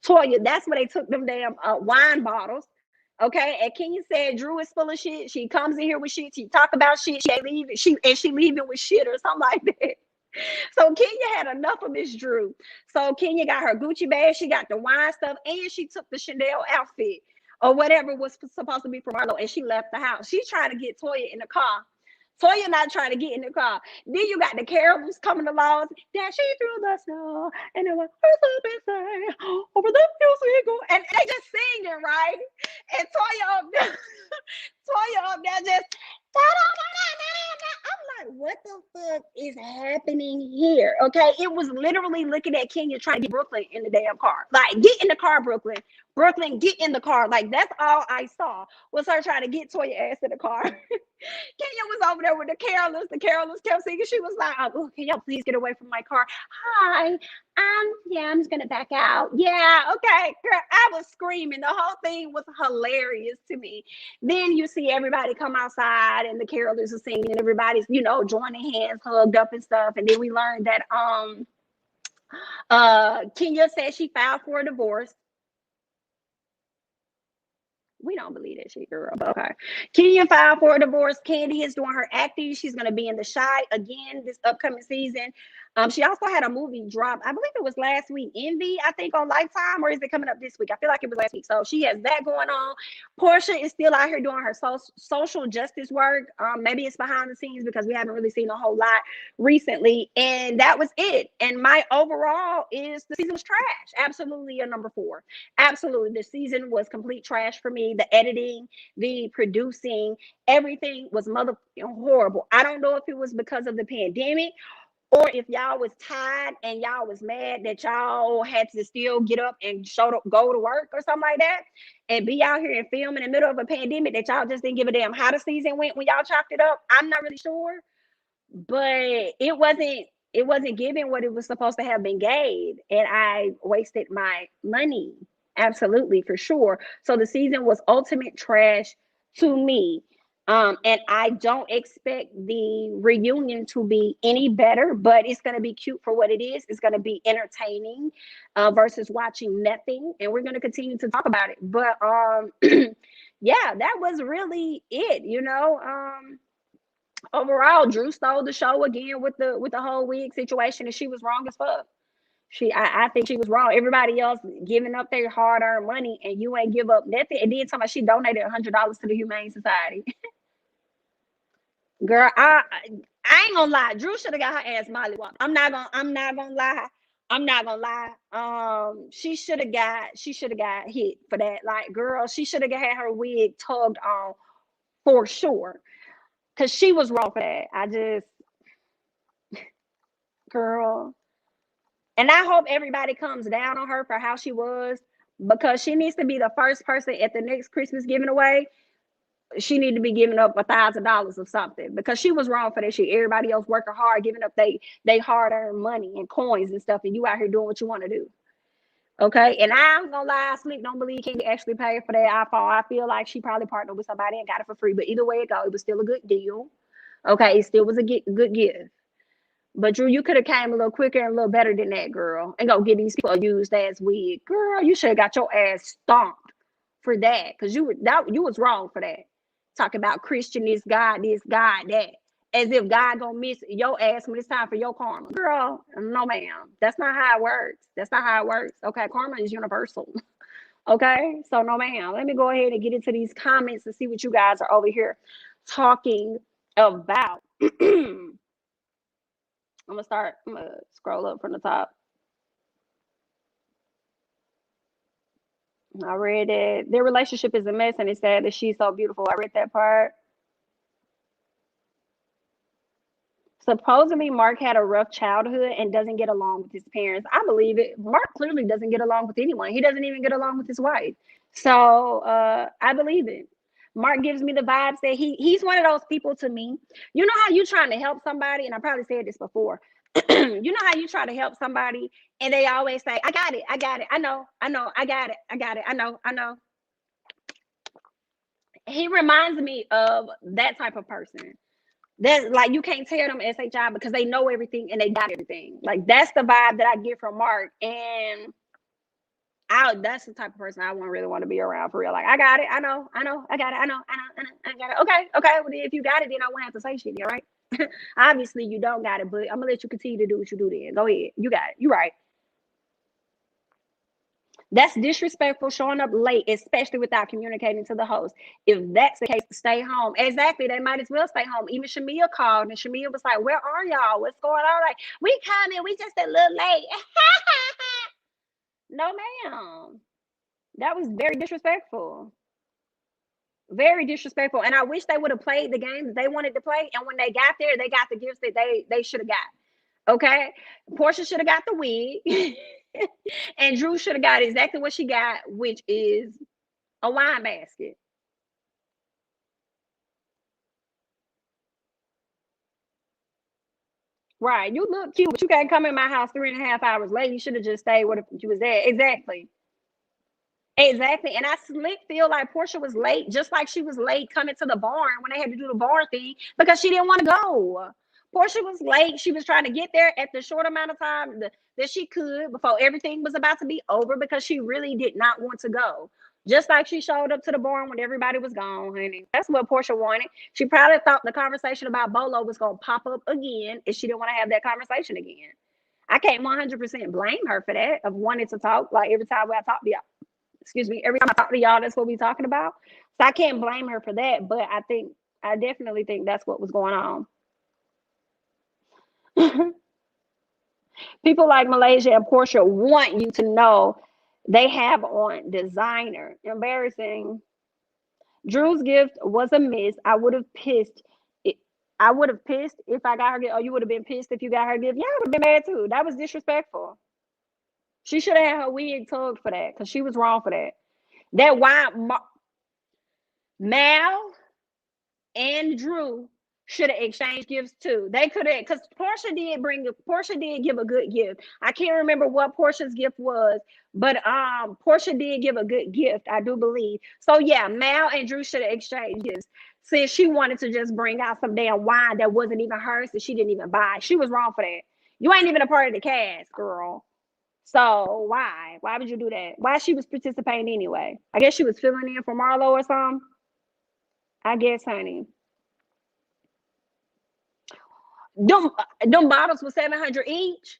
Toya, that's where they took them damn wine bottles. Okay, and Kenya said Drew is full of shit. She comes in here with shit. She talk about shit. She ain't leaving. She leaving with shit or something like that. So Kenya had enough of Miss Drew. So Kenya got her Gucci bag. She got the wine stuff, and she took the Chanel outfit or whatever was supposed to be for Marlo, and she left the house. She's trying to get Toya in the car. Toya not trying to get in the car. Then you got the carols coming along. Dashing through the snow, and they're like, over the hills we go. And they just singing, right? And Toya up there, Toya up there just, I'm like, what the fuck is happening here? Okay, it was literally looking at Kenya trying to get Brooklyn in the damn car. Like, get in the car, Brooklyn. Brooklyn, get in the car. Like, that's all I saw was her trying to get Toya ass in the car. Kenya was over there with the carolers. The carolers kept singing. She was like, "Oh, can y'all please get away from my car? Hi, I'm just gonna back out." Yeah, okay, girl. I was screaming. The whole thing was hilarious to me. Then you see everybody come outside, and the carolers are singing, and everybody's joining hands, hugged up and stuff. And then we learned that Kenya said she filed for a divorce. We don't believe that shit, girl. But okay. Kenya filed for a divorce. Candy is doing her acting. She's going to be in The Shy again this upcoming season. She also had a movie drop. I believe it was last week. Envy, I think, on Lifetime, or is it coming up this week? I feel like it was last week. So she has that going on. Portia is still out here doing her social justice work. Maybe it's behind the scenes because we haven't really seen a whole lot recently. And that was it. And my overall is the season was trash. Absolutely a number 4. Absolutely. The season was complete trash for me. The editing, the producing, everything was horrible. I don't know if it was because of the pandemic, or if y'all was tired and y'all was mad that y'all had to still get up and go to work or something like that, and be out here and film in the middle of a pandemic that y'all just didn't give a damn how the season went when y'all chopped it up. I'm not really sure, but it wasn't giving what it was supposed to have been gave, and I wasted my money. Absolutely, for sure. So the season was ultimate trash to me. And I don't expect the reunion to be any better, but it's going to be cute for what it is. It's going to be entertaining versus watching nothing. And we're going to continue to talk about it. But yeah, that was really it, overall. Drew stole the show again with the whole wig situation, and she was wrong as fuck. I think she was wrong. Everybody else giving up their hard-earned money, and you ain't give up nothing. And then talking about she donated $100 to the Humane Society. Girl, I ain't gonna lie. Drew should have got her ass mollywopped. I'm not gonna lie. I'm not gonna lie. She should have got hit for that. Like, girl, she should have had her wig tugged on for sure. Cause she was wrong for that. Girl. And I hope everybody comes down on her for how she was, because she needs to be the first person at the next Christmas giving away. She need to be giving up $1,000 or something, because she was wrong for that shit. Everybody else working hard, giving up they hard-earned money and coins and stuff, and you out here doing what you want to do. Okay, and I'm gonna lie, I don't believe Candy actually paid for that iPhone. I feel like she probably partnered with somebody and got it for free. But either way it go, it was still a good deal. Okay, it still was a good gift. But Drew, you could have came a little quicker and a little better than that, girl, and go get these people a used ass wig. Girl, you should have got your ass stomped for that, because you was wrong for that. Talking about Christian God this, God that. As if God gonna miss your ass when it's time for your karma. Girl, no ma'am. That's not how it works. That's not how it works. Okay, karma is universal. Okay, so no ma'am. Let me go ahead and get into these comments and see what you guys are over here talking about. I'm gonna scroll up from the top. I read it. Their relationship is a mess, and it's sad that she's so beautiful. I read that part. Supposedly, Mark had a rough childhood and doesn't get along with his parents. I believe it. Mark clearly doesn't get along with anyone. He doesn't even get along with his wife. So I believe it. Mark gives me the vibes that he's one of those people to me. You know how you trying to help somebody, and I probably said this before. You know how you try to help somebody and they always say, I got it, I know, I got it, I know. He reminds me of that type of person. That's like, you can't tell them SHI because they know everything and they got everything. Like, that's the vibe that I get from Mark. And that's the type of person I wouldn't really want to be around, for real. Like, I got it, I know, I got it, I got it. Okay. Well, if you got it, then I won't have to say shit, all right? Obviously you don't got it, but I'm gonna let you continue to do what you do then. Go ahead. You got it. You right. That's disrespectful, showing up late, especially without communicating to the host. If that's the case, stay home. Exactly. They might as well stay home. Even Shamia called, and Shamia was like, where are y'all? What's going on? Like, we coming. We just a little late. No, ma'am. That was very disrespectful. Very disrespectful. And I wish they would have played the game that they wanted to play. And when they got there, they got the gifts that they should have got. Okay. Portia should have got the wig. And Drew should have got exactly what she got, which is a wine basket. Right. You look cute, but you can't come in my house 3.5 hours late. You should have just stayed where you was there. Exactly. Exactly. And I feel like Portia was late, just like she was late coming to the barn when they had to do the barn thing, because she didn't want to go. Portia was late. She was trying to get there at the short amount of time that she could before everything was about to be over, because she really did not want to go. Just like she showed up to the barn when everybody was gone, honey. That's what Portia wanted. She probably thought the conversation about Bolo was going to pop up again, and she didn't want to have that conversation again. I can't 100% blame her for that, of wanting to talk. Like every time I talk to y'all, excuse me, every time I talk to y'all, that's what we're talking about. So I can't blame her for that, but I definitely think that's what was going on. People like Malaysia and Portia want you to know they have on designer. Embarrassing. Drew's gift was a miss. I would have pissed. I would have pissed if I got her gift. Oh, you would have been pissed if you got her gift. Yeah, I would have been mad too. That was disrespectful. She should have had her wig tugged for that because she was wrong for that. That why Mal and Drew should have exchanged gifts too. They could have, because Portia did give a good gift. I can't remember what Portia's gift was, but Portia did give a good gift, I do believe. So yeah, Mal and Drew should have exchanged gifts. Since she wanted to just bring out some damn wine that wasn't even hers that she didn't even buy. She was wrong for that. You ain't even a part of the cast, girl. So why? Why would you do that? Why she was participating anyway? I guess she was filling in for Marlo or something. I guess, honey. Them bottles were $700 each.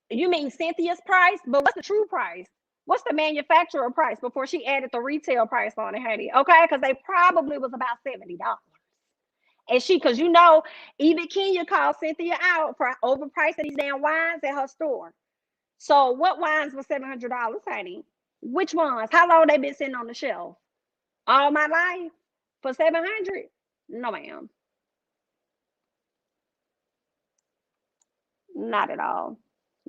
You mean Cynthia's price? But what's the true price? What's the manufacturer price before she added the retail price on it, honey? Okay, because they probably was about $70. And because you know, even Kenya called Cynthia out for overpricing these damn wines at her store. So what wines were $700, honey? Which ones? How long they been sitting on the shelf? All my life for $700? No, ma'am. Not at all.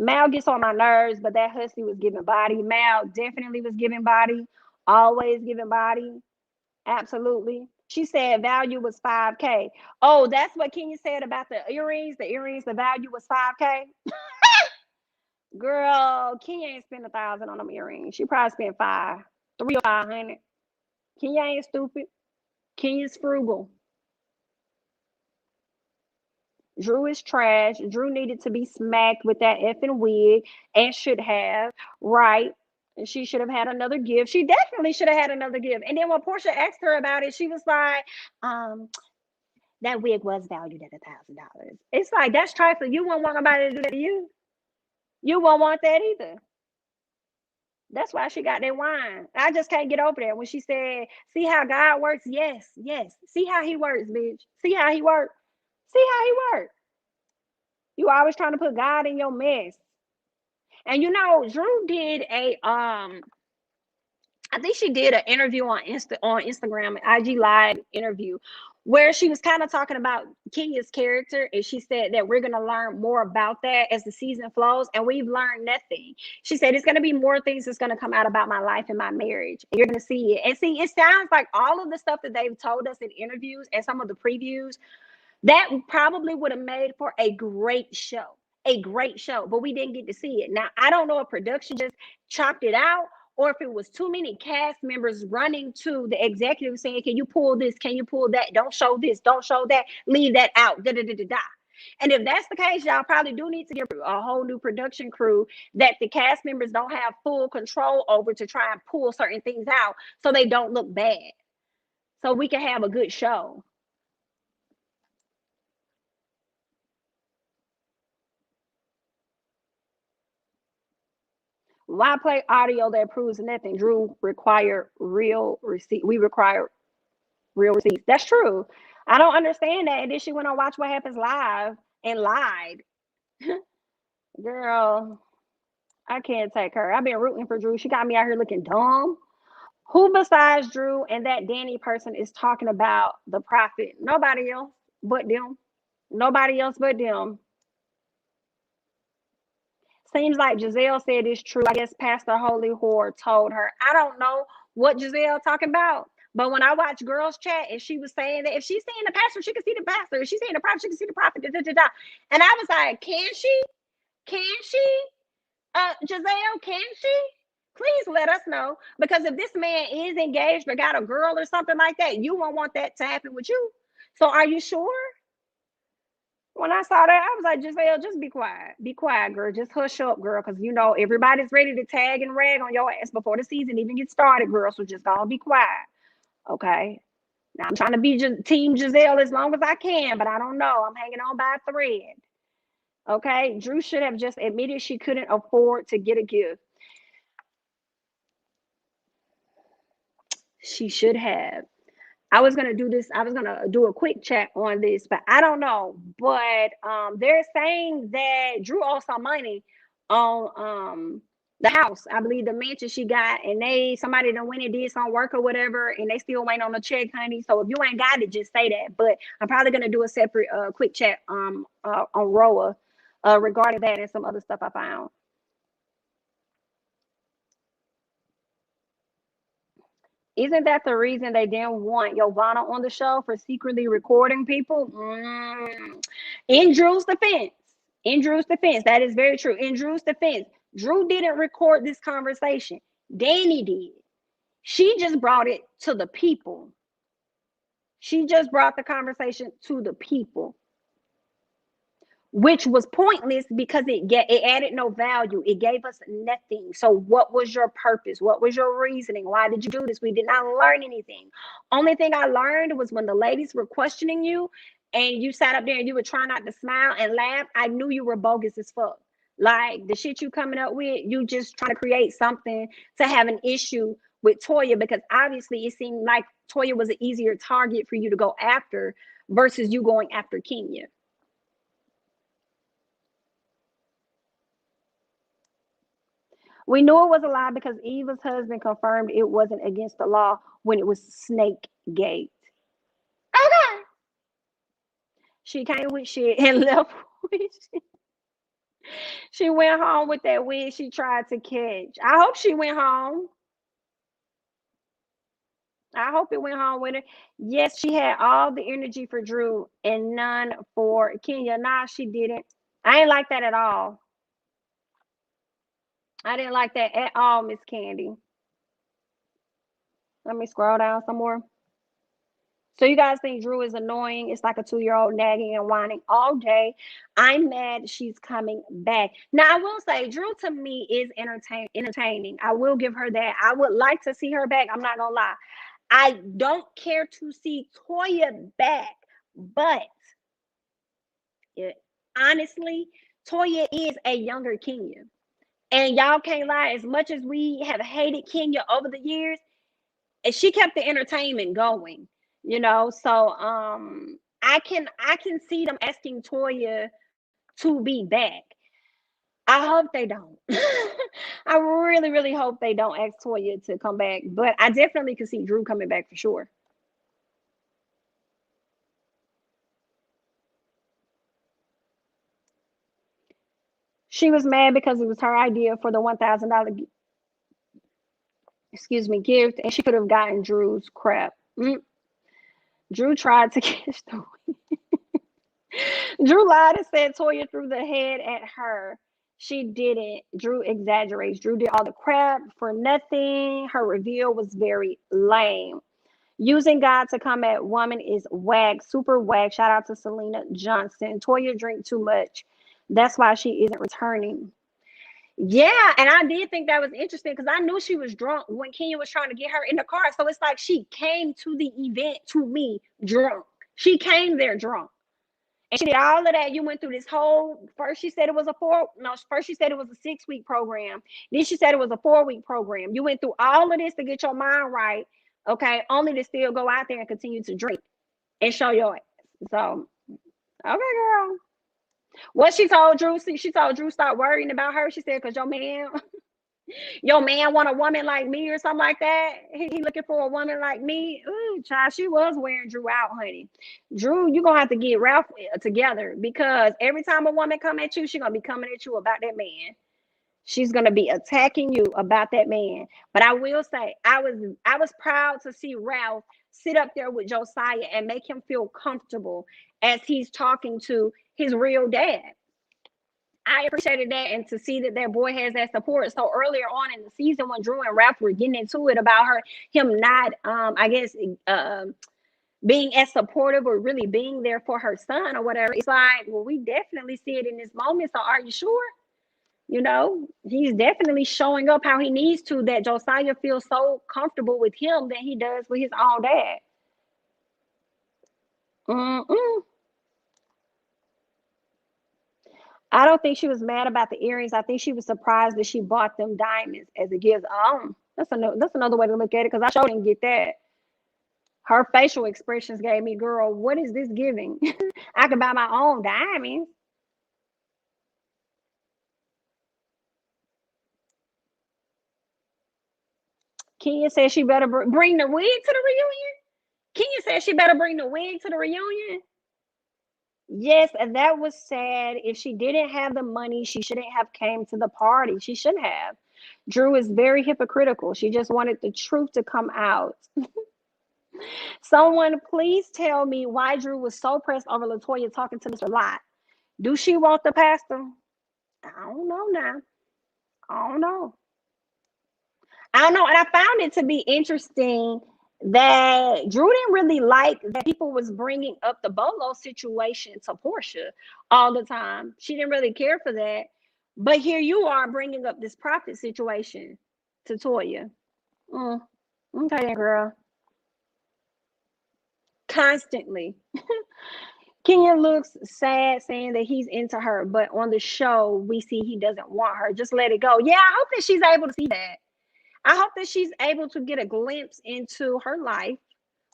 Mal gets on my nerves, but that hussy was giving body. Mal definitely was giving body. Always giving body. Absolutely. She said value was 5K. Oh, that's what Kenya said about the earrings. The earrings, the value was 5K. Girl, Kenya ain't spent 1,000 on them earrings. She probably spent 3 or 500. Kenya ain't stupid. Kenya's frugal. Drew is trash. Drew needed to be smacked with that effing wig and should have, right? And she should have had another gift. She definitely should have had another gift. And then when Portia asked her about it, she was like, that wig was valued at $1,000. It's like, that's trifling. You won't want nobody to do that to you. You won't want that either. That's why she got that wine. I just can't get over that when she said, see how God works? Yes, yes. See how he works, bitch. See how he works. See how he works. You always trying to put God in your mess. And you know, Drew did I think she did an interview on Instagram, an IG live interview, where she was kind of talking about Kenya's character, and she said that we're gonna learn more about that as the season flows, and we've learned nothing. She said it's gonna be more things that's gonna come out about my life and my marriage. And you're gonna see it. And see, it sounds like all of the stuff that they've told us in interviews and some of the previews, that probably would have made for a great show. A great show, but we didn't get to see it. Now, I don't know if production just chopped it out or if it was too many cast members running to the executive saying, can you pull this? Can you pull that? Don't show this. Don't show that. Leave that out. Da, da, da, da, da. And if that's the case, y'all probably do need to get a whole new production crew that the cast members don't have full control over to try and pull certain things out so they don't look bad. So we can have a good show. Why play audio that proves nothing? Drew require real receipt. We require real receipts. That's true. I don't understand that. And then she went on Watch What Happens Live and lied. Girl, I can't take her. I've been rooting for Drew. She got me out here looking dumb. Who besides Drew and that Danny person is talking about the prophet? Nobody else but them. Nobody else but them. Seems like Giselle said it's true. I guess Pastor Holy Whore told her. I don't know what Giselle talking about. But when I watch Girls Chat and she was saying that if she's seeing the pastor, she can see the pastor. If she's seeing the prophet, she can see the prophet. Da, da, da, da. And I was like, can she? Can she? Giselle, can she? Please let us know. Because if this man is engaged or got a girl or something like that, you won't want that to happen with you. So are you sure? When I saw that, I was like, Giselle, just be quiet. Be quiet, girl. Just hush up, girl. Because, you know, everybody's ready to tag and rag on your ass before the season even gets started, girl. So just gonna be quiet. Okay. Now, I'm trying to be Team Giselle as long as I can, but I don't know. I'm hanging on by a thread. Okay. Drew should have just admitted she couldn't afford to get a gift. She should have. I was gonna do this. I was gonna do a quick chat on this, but I don't know. But they're saying that Drew owes some money on the house. I believe the mansion she got, and somebody done went and did some work or whatever, and they still waiting on the check, honey. So if you ain't got it, just say that. But I'm probably gonna do a separate quick chat on RHOA regarding that and some other stuff I found. Isn't that the reason they didn't want Giovanna on the show, for secretly recording people? In Drew's defense, that is very true. In Drew's defense, Drew didn't record this conversation. Danny did. She just brought it to the people. She just brought the conversation to the people, which was pointless because it added no value. It gave us nothing. So what was your purpose? What was your reasoning? Why did you do this? We did not learn anything. Only thing I learned was when the ladies were questioning you and you sat up there and you were trying not to smile and laugh, I knew you were bogus as fuck. Like the shit you coming up with, you just trying to create something to have an issue with Toya, because obviously it seemed like Toya was an easier target for you to go after versus you going after Kenya. We knew it was a lie because Eva's husband confirmed it wasn't against the law when it was Snake Gate. Okay. She came with shit and left with shit. She went home with that wig she tried to catch. I hope she went home. I hope it went home with her. Yes, she had all the energy for Drew and none for Kenya. Nah, she didn't. I ain't like that at all. I didn't like that at all, Miss Candy. Let me scroll down some more. So you guys think Drew is annoying? It's like a 2-year-old nagging and whining all day. I'm mad she's coming back. Now, I will say Drew to me is entertaining. I will give her that. I would like to see her back. I'm not going to lie. I don't care to see Toya back, but honestly, Toya is a younger Kenya. And y'all can't lie, as much as we have hated Kenya over the years, and she kept the entertainment going, you know. So I can see them asking Toya to be back. I hope they don't. I really, really hope they don't ask Toya to come back. But I definitely could see Drew coming back for sure. She was mad because it was her idea for the $1,000 gift, and she could have gotten Drew's crap. Drew tried to catch the Drew lied and said Toya threw the head at her. She didn't. Drew exaggerates. Drew did all the crap for nothing. Her reveal was very lame. Using God to come at woman is wag, super wag. Shout out to Selena Johnson. Toya drink too much. That's why she isn't returning. Yeah, and I did think that was interesting because I knew she was drunk when Kenya was trying to get her in the car. So it's like she came to the event to me drunk. She came there drunk. And she did all of that. You went through this whole, first she said it was first she said it was a 6-week program. Then she said it was a 4-week program. You went through all of this to get your mind right, okay, only to still go out there and continue to drink and show your ass. So, okay, girl. What she told Drew, she told Drew stop worrying about her. She said, because your man want a woman like me or something like that. He looking for a woman like me. Ooh, child, she was wearing Drew out, honey. Drew, you gonna have to get Ralph together, because every time a woman come at you, she gonna be coming at you about that man. She's gonna be attacking you about that man. But I will say, I was proud to see Ralph sit up there with Josiah and make him feel comfortable as he's talking to his real dad. I appreciated that, and to see that their boy has that support. So earlier on in the season, when Drew and Ralph were getting into it about him not, being as supportive or really being there for her son or whatever. It's like, well, we definitely see it in this moment. So are you sure? You know, he's definitely showing up how he needs to, that Josiah feels so comfortable with him that he does with his own dad. Mm-mm. I don't think she was mad about the earrings. I think she was surprised that she bought them diamonds as a gift. That's another way to look at it, because I sure didn't get that. Her facial expressions gave me, girl, what is this giving? I could buy my own diamonds. Kenya said she better bring the wig to the reunion. Kenya said she better bring the wig to the reunion. Yes, and that was sad. If she didn't have the money, she shouldn't have came to the party. She shouldn't have. Drew is very hypocritical. She just wanted the truth to come out. Someone please tell me why Drew was so pressed over Latoya talking to Mr. Lot. Do she want the pastor? I don't know now. I don't know. I don't know. And I found it to be interesting that Drew didn't really like that people was bringing up the Bolo situation to Portia all the time. She didn't really care for that. But here you are bringing up this profit situation to Toya. Mm, okay, girl. Constantly. Kenya looks sad saying that he's into her, but on the show, we see he doesn't want her. Just let it go. Yeah, I hope that she's able to see that. I hope that she's able to get a glimpse into her life,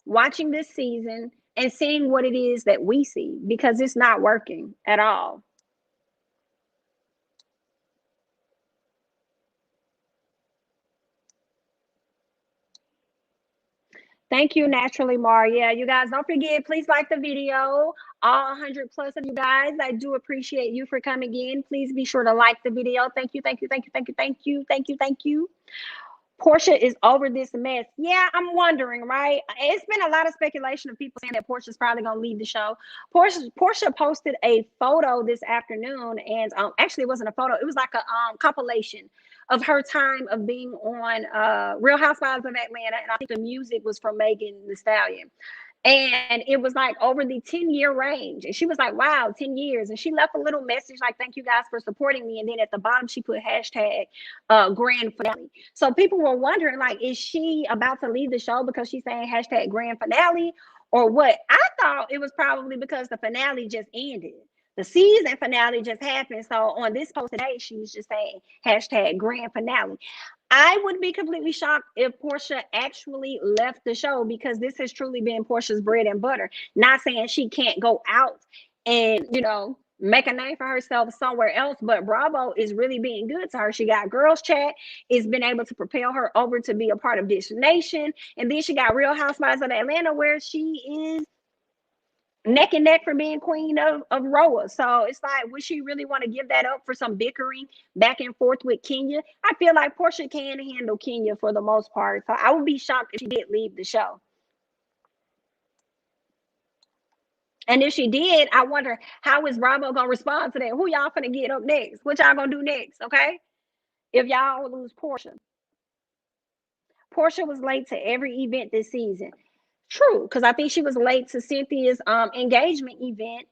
watching this season and seeing what it is that we see, because it's not working at all. Thank you, Naturally Mar. Yeah, you guys, don't forget, please like the video. All 100 plus of you guys, I do appreciate you for coming in. Please be sure to like the video. Thank you, thank you, thank you, thank you, thank you, thank you, thank you. Portia is over this mess. Yeah, I'm wondering, right? It's been a lot of speculation of people saying that Portia's probably gonna leave the show. Portia posted a photo this afternoon, and actually it wasn't a photo, it was like a compilation of her time of being on Real Housewives of Atlanta, and I think the music was from Megan Thee Stallion. And it was like over the 10-year range. And she was like, wow, 10 years. And she left a little message like, thank you guys for supporting me. And then at the bottom, she put hashtag grand finale. So people were wondering, like, is she about to leave the show because she's saying hashtag grand finale or what? I thought it was probably because the finale just ended. The season finale just happened. So on this post today, she was just saying hashtag grand finale. I would be completely shocked if Portia actually left the show, because this has truly been Portia's bread and butter. Not saying she can't go out and, make a name for herself somewhere else, but Bravo is really being good to her. She got Girls Chat. It's been able to propel her over to be a part of Dish Nation. And then she got Real Housewives of Atlanta, where she is neck and neck for being queen of RHOA. So it's like, would she really want to give that up for some bickering back and forth with Kenya? I feel like Portia can handle Kenya for the most part. So I would be shocked if she did leave the show. And if she did, I wonder how is Bravo gonna respond to that? Who y'all gonna get up next? What y'all gonna do next? Okay. If y'all lose Portia. Portia was late to every event this season. True, because I think she was late to Cynthia's engagement event.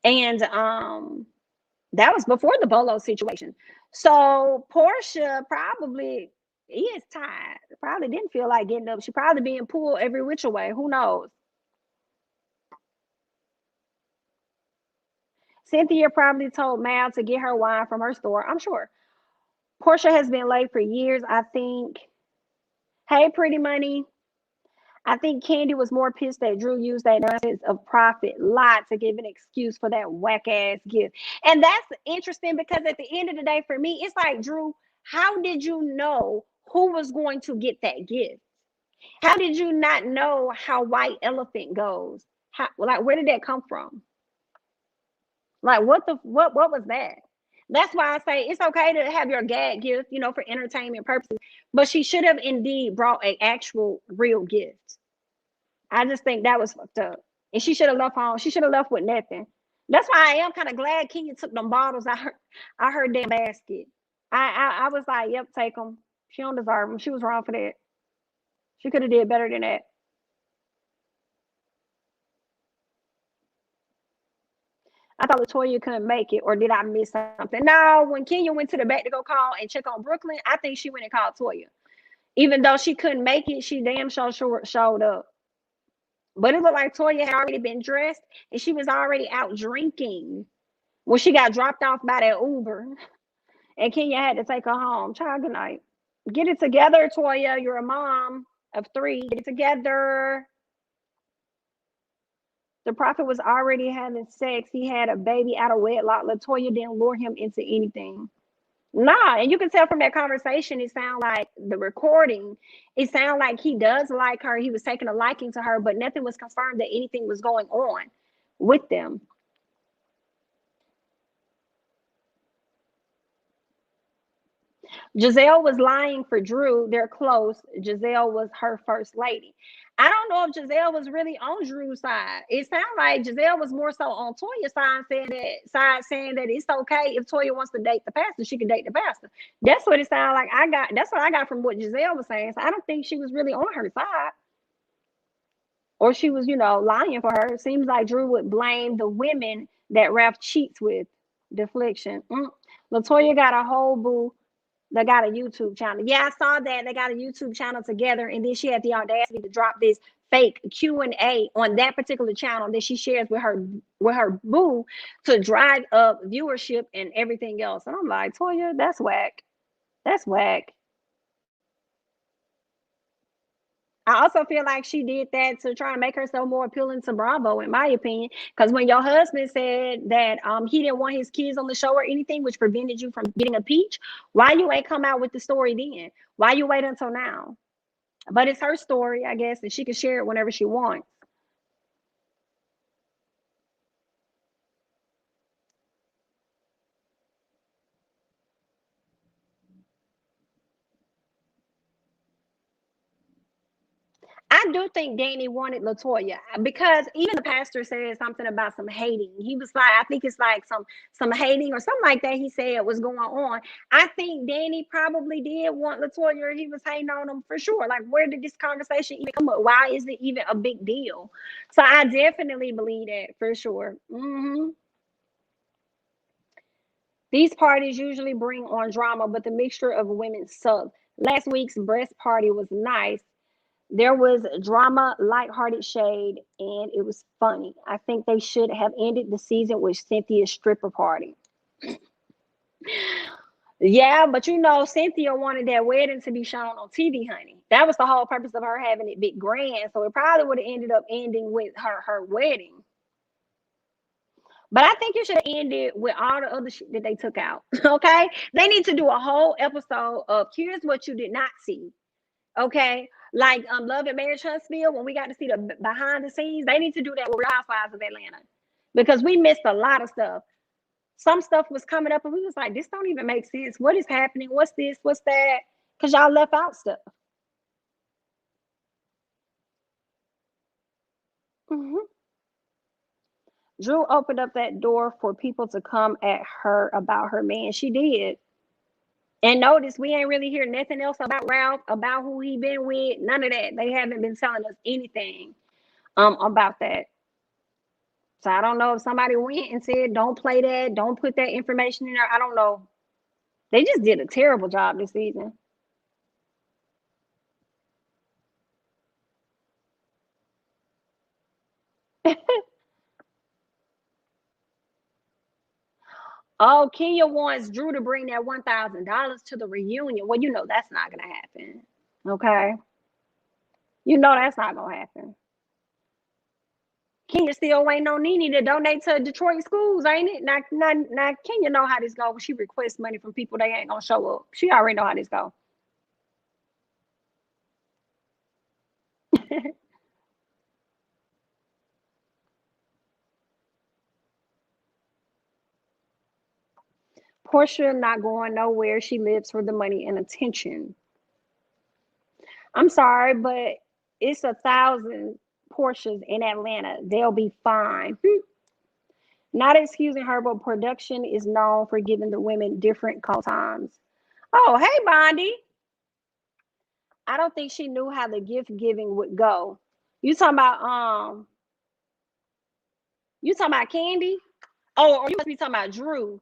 And that was before the Bolo situation. So Portia probably is tired. Probably didn't feel like getting up. She probably being pulled every which way. Who knows? Cynthia probably told Mal to get her wine from her store. I'm sure. Portia has been late for years, I think. Hey, Pretty Money. I think Candy was more pissed that Drew used that nonsense of profit lot to give an excuse for that whack ass gift. And that's interesting because at the end of the day, for me, it's like, Drew, how did you know who was going to get that gift? How did you not know how White Elephant goes? Like, where did that come from? Like, what was that? That's why I say it's okay to have your gag gift, for entertainment purposes, but she should have indeed brought an actual real gift. I just think that was fucked up. And she should have left home. She should have left with nothing. That's why I am kind of glad Kenya took them bottles. I heard their basket. I was like, yep, take them. She don't deserve them. She was wrong for that. She could have did better than that. I thought Latoya couldn't make it, or did I miss something? No, when Kenya went to the back to go call and check on Brooklyn, I think she went and called Toya. Even though she couldn't make it, she damn sure showed up. But it looked like Toya had already been dressed and she was already out drinking when she got dropped off by that Uber. And Kenya had to take her home. Child, good night. Get it together, Toya. You're a mom of 3. Get it together. The prophet was already having sex. He had a baby out of wedlock. Latoya didn't lure him into anything. Nah, and you can tell from that conversation, it sounded like the recording, it sounded like he does like her. He was taking a liking to her, but nothing was confirmed that anything was going on with them. Giselle was lying for Drew. They're close. Giselle was her first lady. I don't know if Giselle was really on Drew's side. It sounded like Giselle was more so on Toya's saying that it's okay if Toya wants to date the pastor, she can date the pastor. That's what it sounded like. That's what I got from what Giselle was saying. So I don't think she was really on her side. Or she was, lying for her. It seems like Drew would blame the women that Ralph cheats with. Deflection. Latoya got a whole boo. They got a YouTube channel. Yeah, I saw that. They got a YouTube channel together, and then she had the audacity to drop this fake Q&A on that particular channel that she shares with her boo to drive up viewership and everything else. And I'm like, Toya, that's whack. That's whack. I also feel like she did that to try to make herself more appealing to Bravo, in my opinion. Because when your husband said that he didn't want his kids on the show or anything, which prevented you from getting a peach, why you ain't come out with the story then? Why you wait until now? But it's her story, I guess, and she can share it whenever she wants. I do think Danny wanted Latoya because even the pastor said something about some hating. He was like, I think it's like some hating or something like that. He said was going on. I think Danny probably did want Latoya. He was hating on him for sure. Like, where did this conversation even come up? Why is it even a big deal? So I definitely believe that for sure. These parties usually bring on drama, but the mixture of women suck. Last week's breast party was nice. There was drama, lighthearted shade, and it was funny. I think they should have ended the season with Cynthia's stripper party. Yeah, but Cynthia wanted that wedding to be shown on TV, honey. That was the whole purpose of her having it big grand. So it probably would have ended up ending with her wedding. But I think it should have ended with all the other shit that they took out. Okay? They need to do a whole episode of here's what you did not see. Okay, like Love and Marriage Huntsville, when we got to see the behind the scenes, they need to do that with Real Housewives of Atlanta because we missed a lot of stuff. Some stuff was coming up and we was like, this don't even make sense. What is happening? What's this? What's that? Because y'all left out stuff. Drew opened up that door for people to come at her about her man. She did. And notice we ain't really hear nothing else about Ralph, about who he been with, none of that. They haven't been telling us anything about that. So I don't know if somebody went and said, don't play that, don't put that information in there. I don't know. They just did a terrible job this season. Oh, Kenya wants Drew to bring that $1,000 to the reunion. Well, that's not going to happen. Okay. That's not going to happen. Kenya still waiting on Nene to donate to Detroit schools, ain't it? Now Kenya know how this go when she requests money from people they ain't going to show up. She already know how this go. Portia not going nowhere. She lives for the money and attention. I'm sorry, but it's 1,000 Porsches in Atlanta. They'll be fine. Not excusing her, but production is known for giving the women different call times. Oh, hey, Bondi. I don't think she knew how the gift giving would go. You talking about Candy? Oh, or you must be talking about Drew.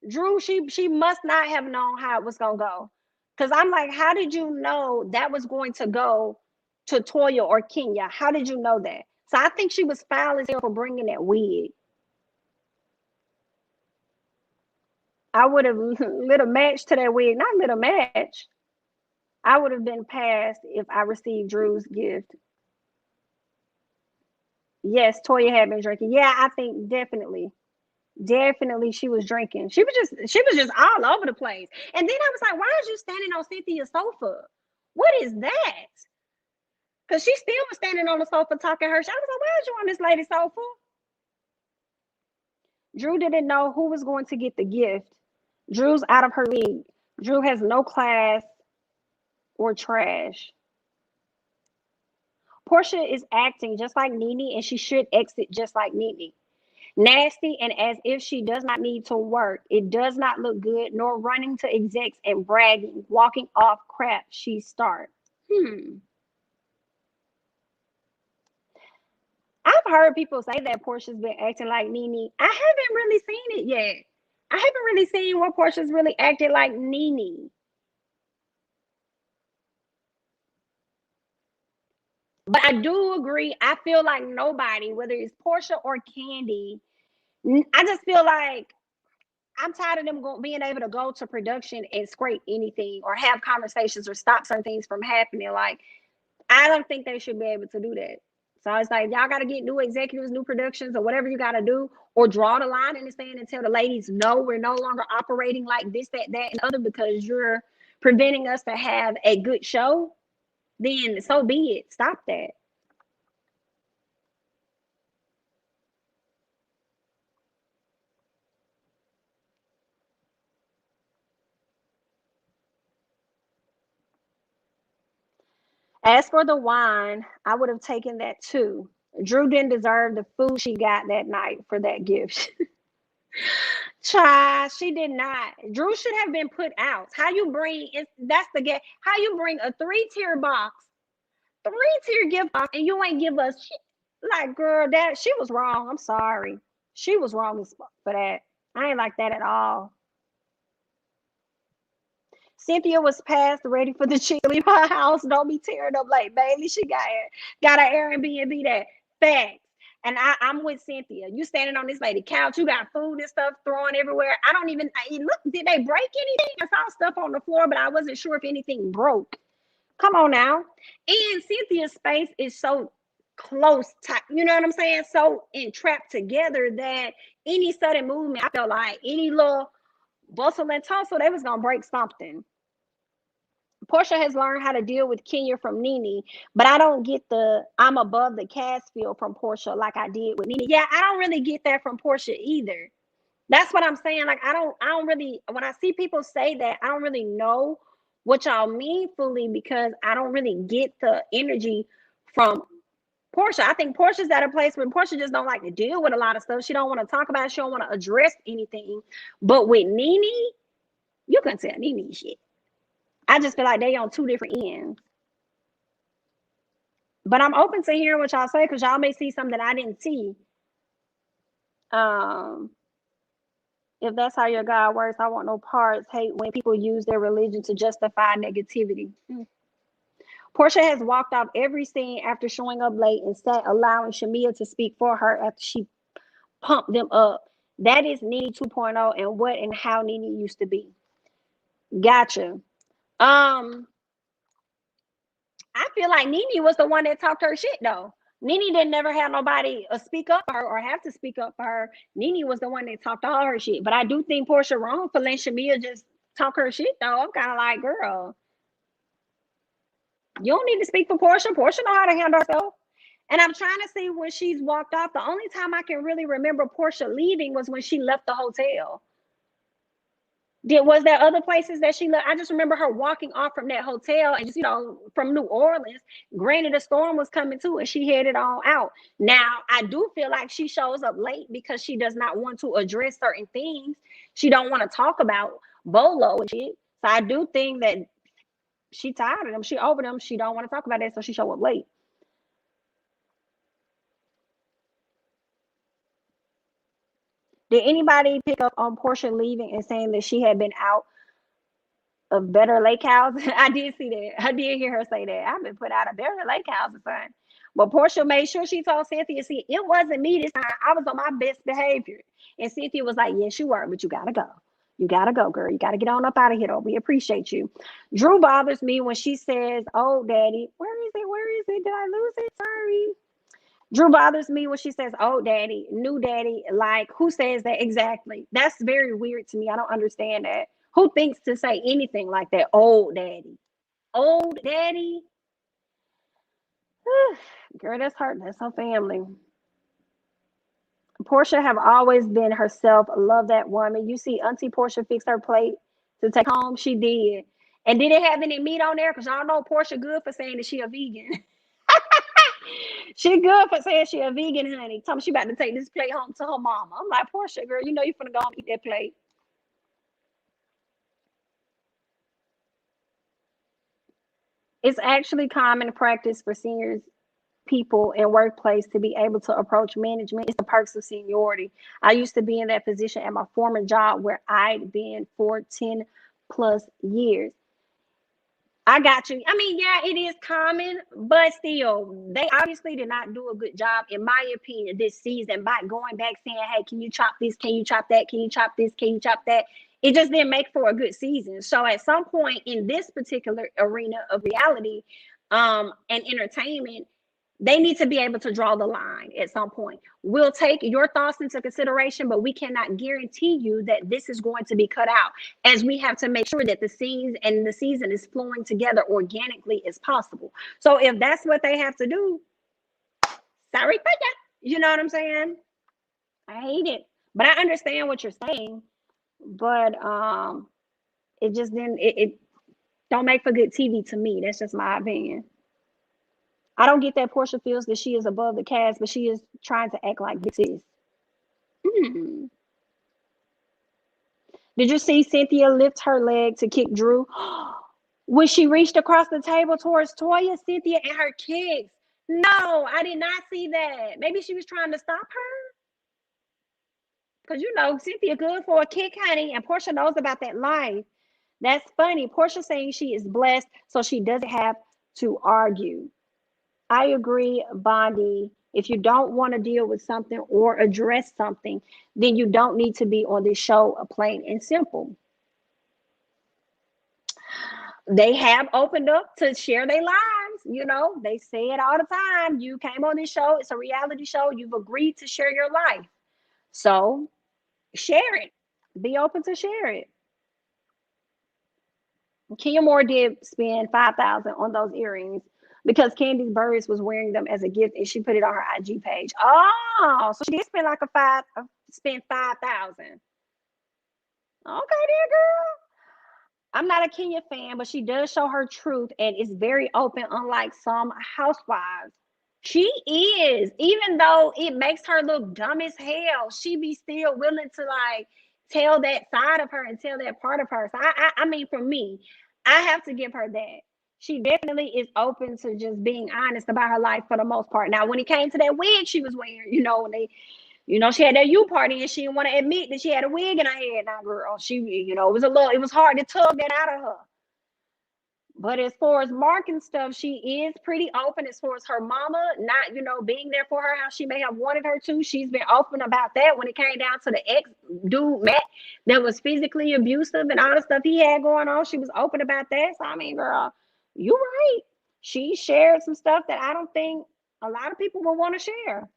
Drew, she must not have known how it was gonna go. Cause I'm like, how did you know that was going to go to Toya or Kenya? How did you know that? So I think she was foul as hell for bringing that wig. I would have lit a match to that wig, not lit a match. I would have been passed if I received Drew's gift. Yes, Toya had been drinking. Yeah, I think definitely she was drinking. She was just all over the place. And then I was like, why is you standing on Cynthia's sofa? What is that? Because she still was standing on the sofa talking her shit. I was like, why is you on this lady's sofa? Drew didn't know who was going to get the gift. Drew's out of her league. Drew has no class or trash. Portia is acting just like Nene, and she should exit just like Nene. Nasty and as if she does not need to work. It does not look good, nor running to execs and bragging, walking off crap she start. I've heard people say that Portia's been acting like Nene. I haven't really seen it yet. I haven't really seen where Portia's really acted like Nene. But I do agree. I feel like nobody, whether it's Portia or Candy, I just feel like I'm tired of them being able to go to production and scrape anything or have conversations or stop certain things from happening. Like, I don't think they should be able to do that. So it's like, y'all got to get new executives, new productions, or whatever you got to do, or draw the line in the sand and tell the ladies, no, we're no longer operating like this, that, and other because you're preventing us to have a good show. Then so be it. Stop that. As for the wine, I would have taken that too. Drew didn't deserve the food she got that night for that gift. Child, she did not. Drew should have been put out. How you bring it? That's the get. How you bring a three-tier gift box, and you ain't give us shit. Like, girl, that she was wrong. I'm sorry. She was wrong for that. I ain't like that at all. Cynthia was passed, ready for the chick to leave her house. Don't be tearing up like Bailey. She got an Airbnb that facts. And I'm with Cynthia. You standing on this lady couch. You got food and stuff thrown everywhere. I don't even look. Did they break anything? I saw stuff on the floor, but I wasn't sure if anything broke. Come on now. And Cynthia's space is so close, you know what I'm saying? So entrapped together that any sudden movement, I felt like any little bustle and tussle, they was gonna break something. Portia has learned how to deal with Kenya from Nene, but I don't get the I'm above the cast feel from Portia like I did with Nene. Yeah, I don't really get that from Portia either. That's what I'm saying. Like I don't really when I see people say that, I don't really know what y'all mean fully because I don't really get the energy from Portia. I think Portia's at a place where Portia just don't like to deal with a lot of stuff. She don't want to talk about it. She don't want to address anything. But with Nene, you can tell Nene shit. I just feel like they on two different ends. But I'm open to hearing what y'all say because y'all may see something that I didn't see. Um, if that's how your God works, I want no parts. Hate when people use their religion to justify negativity. Portia has walked off every scene after showing up late and sat allowing Shamia to speak for her after she pumped them up. That is Nene 2.0 and what and how Nene used to be. Gotcha. I feel like Nene was the one that talked her shit though. Nene didn't never have nobody speak up for her or have to speak up for her. Nene was the one that talked all her shit. But I do think Portia wrong for letting Shamia just talk her shit though. I'm kind of like, girl, you don't need to speak for Portia. Portia know how to handle herself. And I'm trying to see when she's walked off. The only time I can really remember Portia leaving was when she left the hotel. Was there other places that she left? I just remember her walking off from that hotel and just, from New Orleans. Granted, the storm was coming too, and she headed all out. Now, I do feel like she shows up late because she does not want to address certain things. She don't want to talk about Bolo and shit. So I do think that she tired of them. She over them. She don't want to talk about that, so she show up late. Did anybody pick up on Portia leaving and saying that she had been out of Better Lake House? I did see that. I did hear her say that. I've been put out of Better Lake House or something. But Portia made sure she told Cynthia, see, it wasn't me this time. I was on my best behavior. And Cynthia was like, yes, you were, but you got to go. You got to go, girl. You got to get on up out of here, though. We appreciate you. Drew bothers me when she says, oh, daddy. Where is it? Where is it? Did I lose it? Sorry. Drew bothers me when she says, oh, daddy, new daddy. Like, who says that exactly? That's very weird to me. I don't understand that. Who thinks to say anything like that? Old daddy. Old daddy? Girl, that's her. That's her family. Portia have always been herself. Love that woman. You see Auntie Portia fix her plate to take home. She did. And did it have any meat on there? Because y'all know Portia good for saying that she a vegan. She good for saying she a vegan, honey. Tell me she about to take this plate home to her mama. I'm like, Portia, girl, you know you finna go and eat that plate. It's actually common practice for seniors people in workplace to be able to approach management. It's the perks of seniority. I used to be in that position at my former job where I'd been for 10 plus years. I got you. I mean, yeah, it is common, but still, they obviously did not do a good job, in my opinion, this season by going back saying, hey, can you chop this? Can you chop that? Can you chop this? Can you chop that? It just didn't make for a good season. So at some point in this particular arena of reality and entertainment, they need to be able to draw the line at some point. We'll take your thoughts into consideration, but we cannot guarantee you that this is going to be cut out, as we have to make sure that the scenes and the season is flowing together organically as possible. So if that's what they have to do, sorry for that. You know what I'm saying? I hate it. But I understand what you're saying. But it just didn't it don't make for good TV to me. That's just my opinion. I don't get that Portia feels that she is above the cast, but she is trying to act like this is. Mm. Did you see Cynthia lift her leg to kick Drew? When she reached across the table towards Toya, Cynthia, and her kicks. No, I did not see that. Maybe she was trying to stop her. Because you know, Cynthia good for a kick, honey, and Portia knows about that life. That's funny. Portia saying she is blessed, so she doesn't have to argue. I agree, Bondi. If you don't want to deal with something or address something, then you don't need to be on this show, plain and simple. They have opened up to share their lives. You know, they say it all the time. You came on this show, it's a reality show. You've agreed to share your life. So share it. Be open to share it. Kenya Moore did spend $5,000 on those earrings because Candice Burris was wearing them as a gift, and she put it on her IG page. Oh, so she did spend like spend 5,000. Okay, dear girl. I'm not a Kenya fan, but she does show her truth and is very open, unlike some housewives. She is, even though it makes her look dumb as hell, she be still willing to like tell that side of her and tell that part of her. So I mean, for me, I have to give her that. She definitely is open to just being honest about her life for the most part. Now, when it came to that wig she was wearing, you know, when they, you know, she had that U party and she didn't want to admit that she had a wig in her head. Now, girl, she, you know, it was hard to tug that out of her. But as far as Mark and stuff, she is pretty open as far as her mama not, you know, being there for her how she may have wanted her to. She's been open about that when it came down to the ex dude, Matt, that was physically abusive and all the stuff he had going on. She was open about that. So, I mean, girl, you're right. She shared some stuff that I don't think a lot of people will want to share.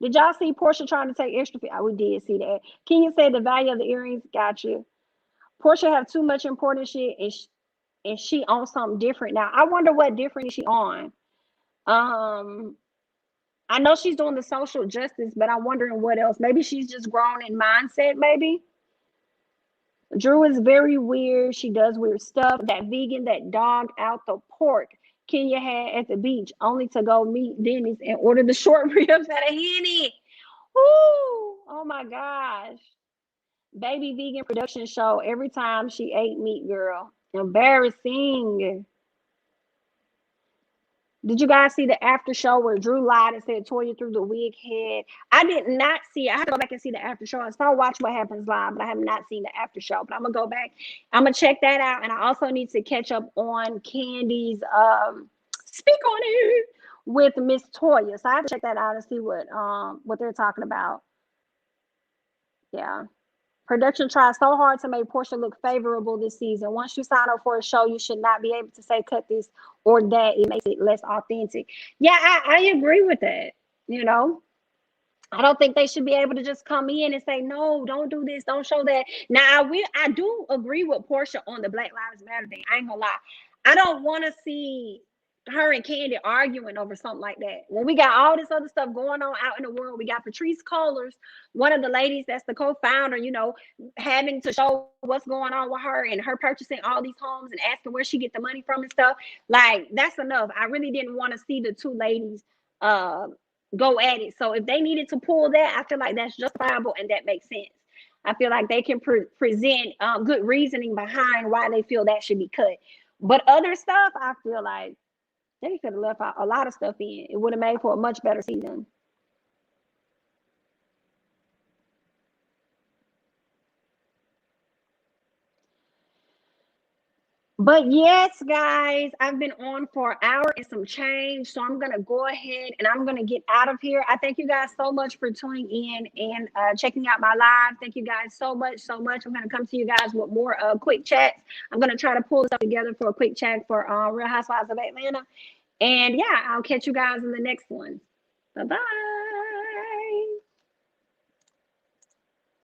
Did y'all see Portia trying to take extra? We did see that. Kenya said the value of the earrings got you. Portia have too much important shit, and she on something different now. I wonder what different is she on. Um, I know she's doing the social justice, but I'm wondering what else. Maybe she's just grown in mindset. Maybe Drew is very weird. She does weird stuff. That vegan that dogged out the pork Kenya had at the beach, only to go meet Denny's and order the short ribs at a Henny. Woo! Oh my gosh. Baby vegan production show every time she ate meat, girl. Embarrassing. Did you guys see the after show where Drew lied and said Toya threw the wig head? I did not see it. I have to go back and see the after show. I saw Watch What Happens Live, but I have not seen the after show. But I'm gonna go back. I'm gonna check that out, and I also need to catch up on Candy's speak on it with Miss Toya. So I have to check that out and see what they're talking about. Yeah. Production tries so hard to make Portia look favorable this season. Once you sign up for a show, you should not be able to say cut this or that. It makes it less authentic. Yeah, I agree with that. You know, I don't think they should be able to just come in and say, no, don't do this, don't show that. Now, I do agree with Portia on the Black Lives Matter thing. I ain't gonna lie. I don't want to see her and Candy arguing over something like that. When we got all this other stuff going on out in the world, we got Patrice Cullors, one of the ladies that's the co-founder, you know, having to show what's going on with her and her purchasing all these homes and asking where she get the money from and stuff. Like, that's enough. I really didn't want to see the two ladies go at it. So if they needed to pull that, I feel like that's justifiable and that makes sense. I feel like they can present good reasoning behind why they feel that should be cut. But other stuff, I feel like they could have left out a lot of stuff in. It would have made for a much better season. But yes, guys, I've been on for an hour and some change. So I'm going to go ahead and I'm going to get out of here. I thank you guys so much for tuning in and checking out my live. Thank you guys so much, so much. I'm going to come to you guys with more quick chats. I'm going to try to pull stuff together for a quick chat for Real Housewives of Atlanta. And yeah, I'll catch you guys in the next one. Bye-bye.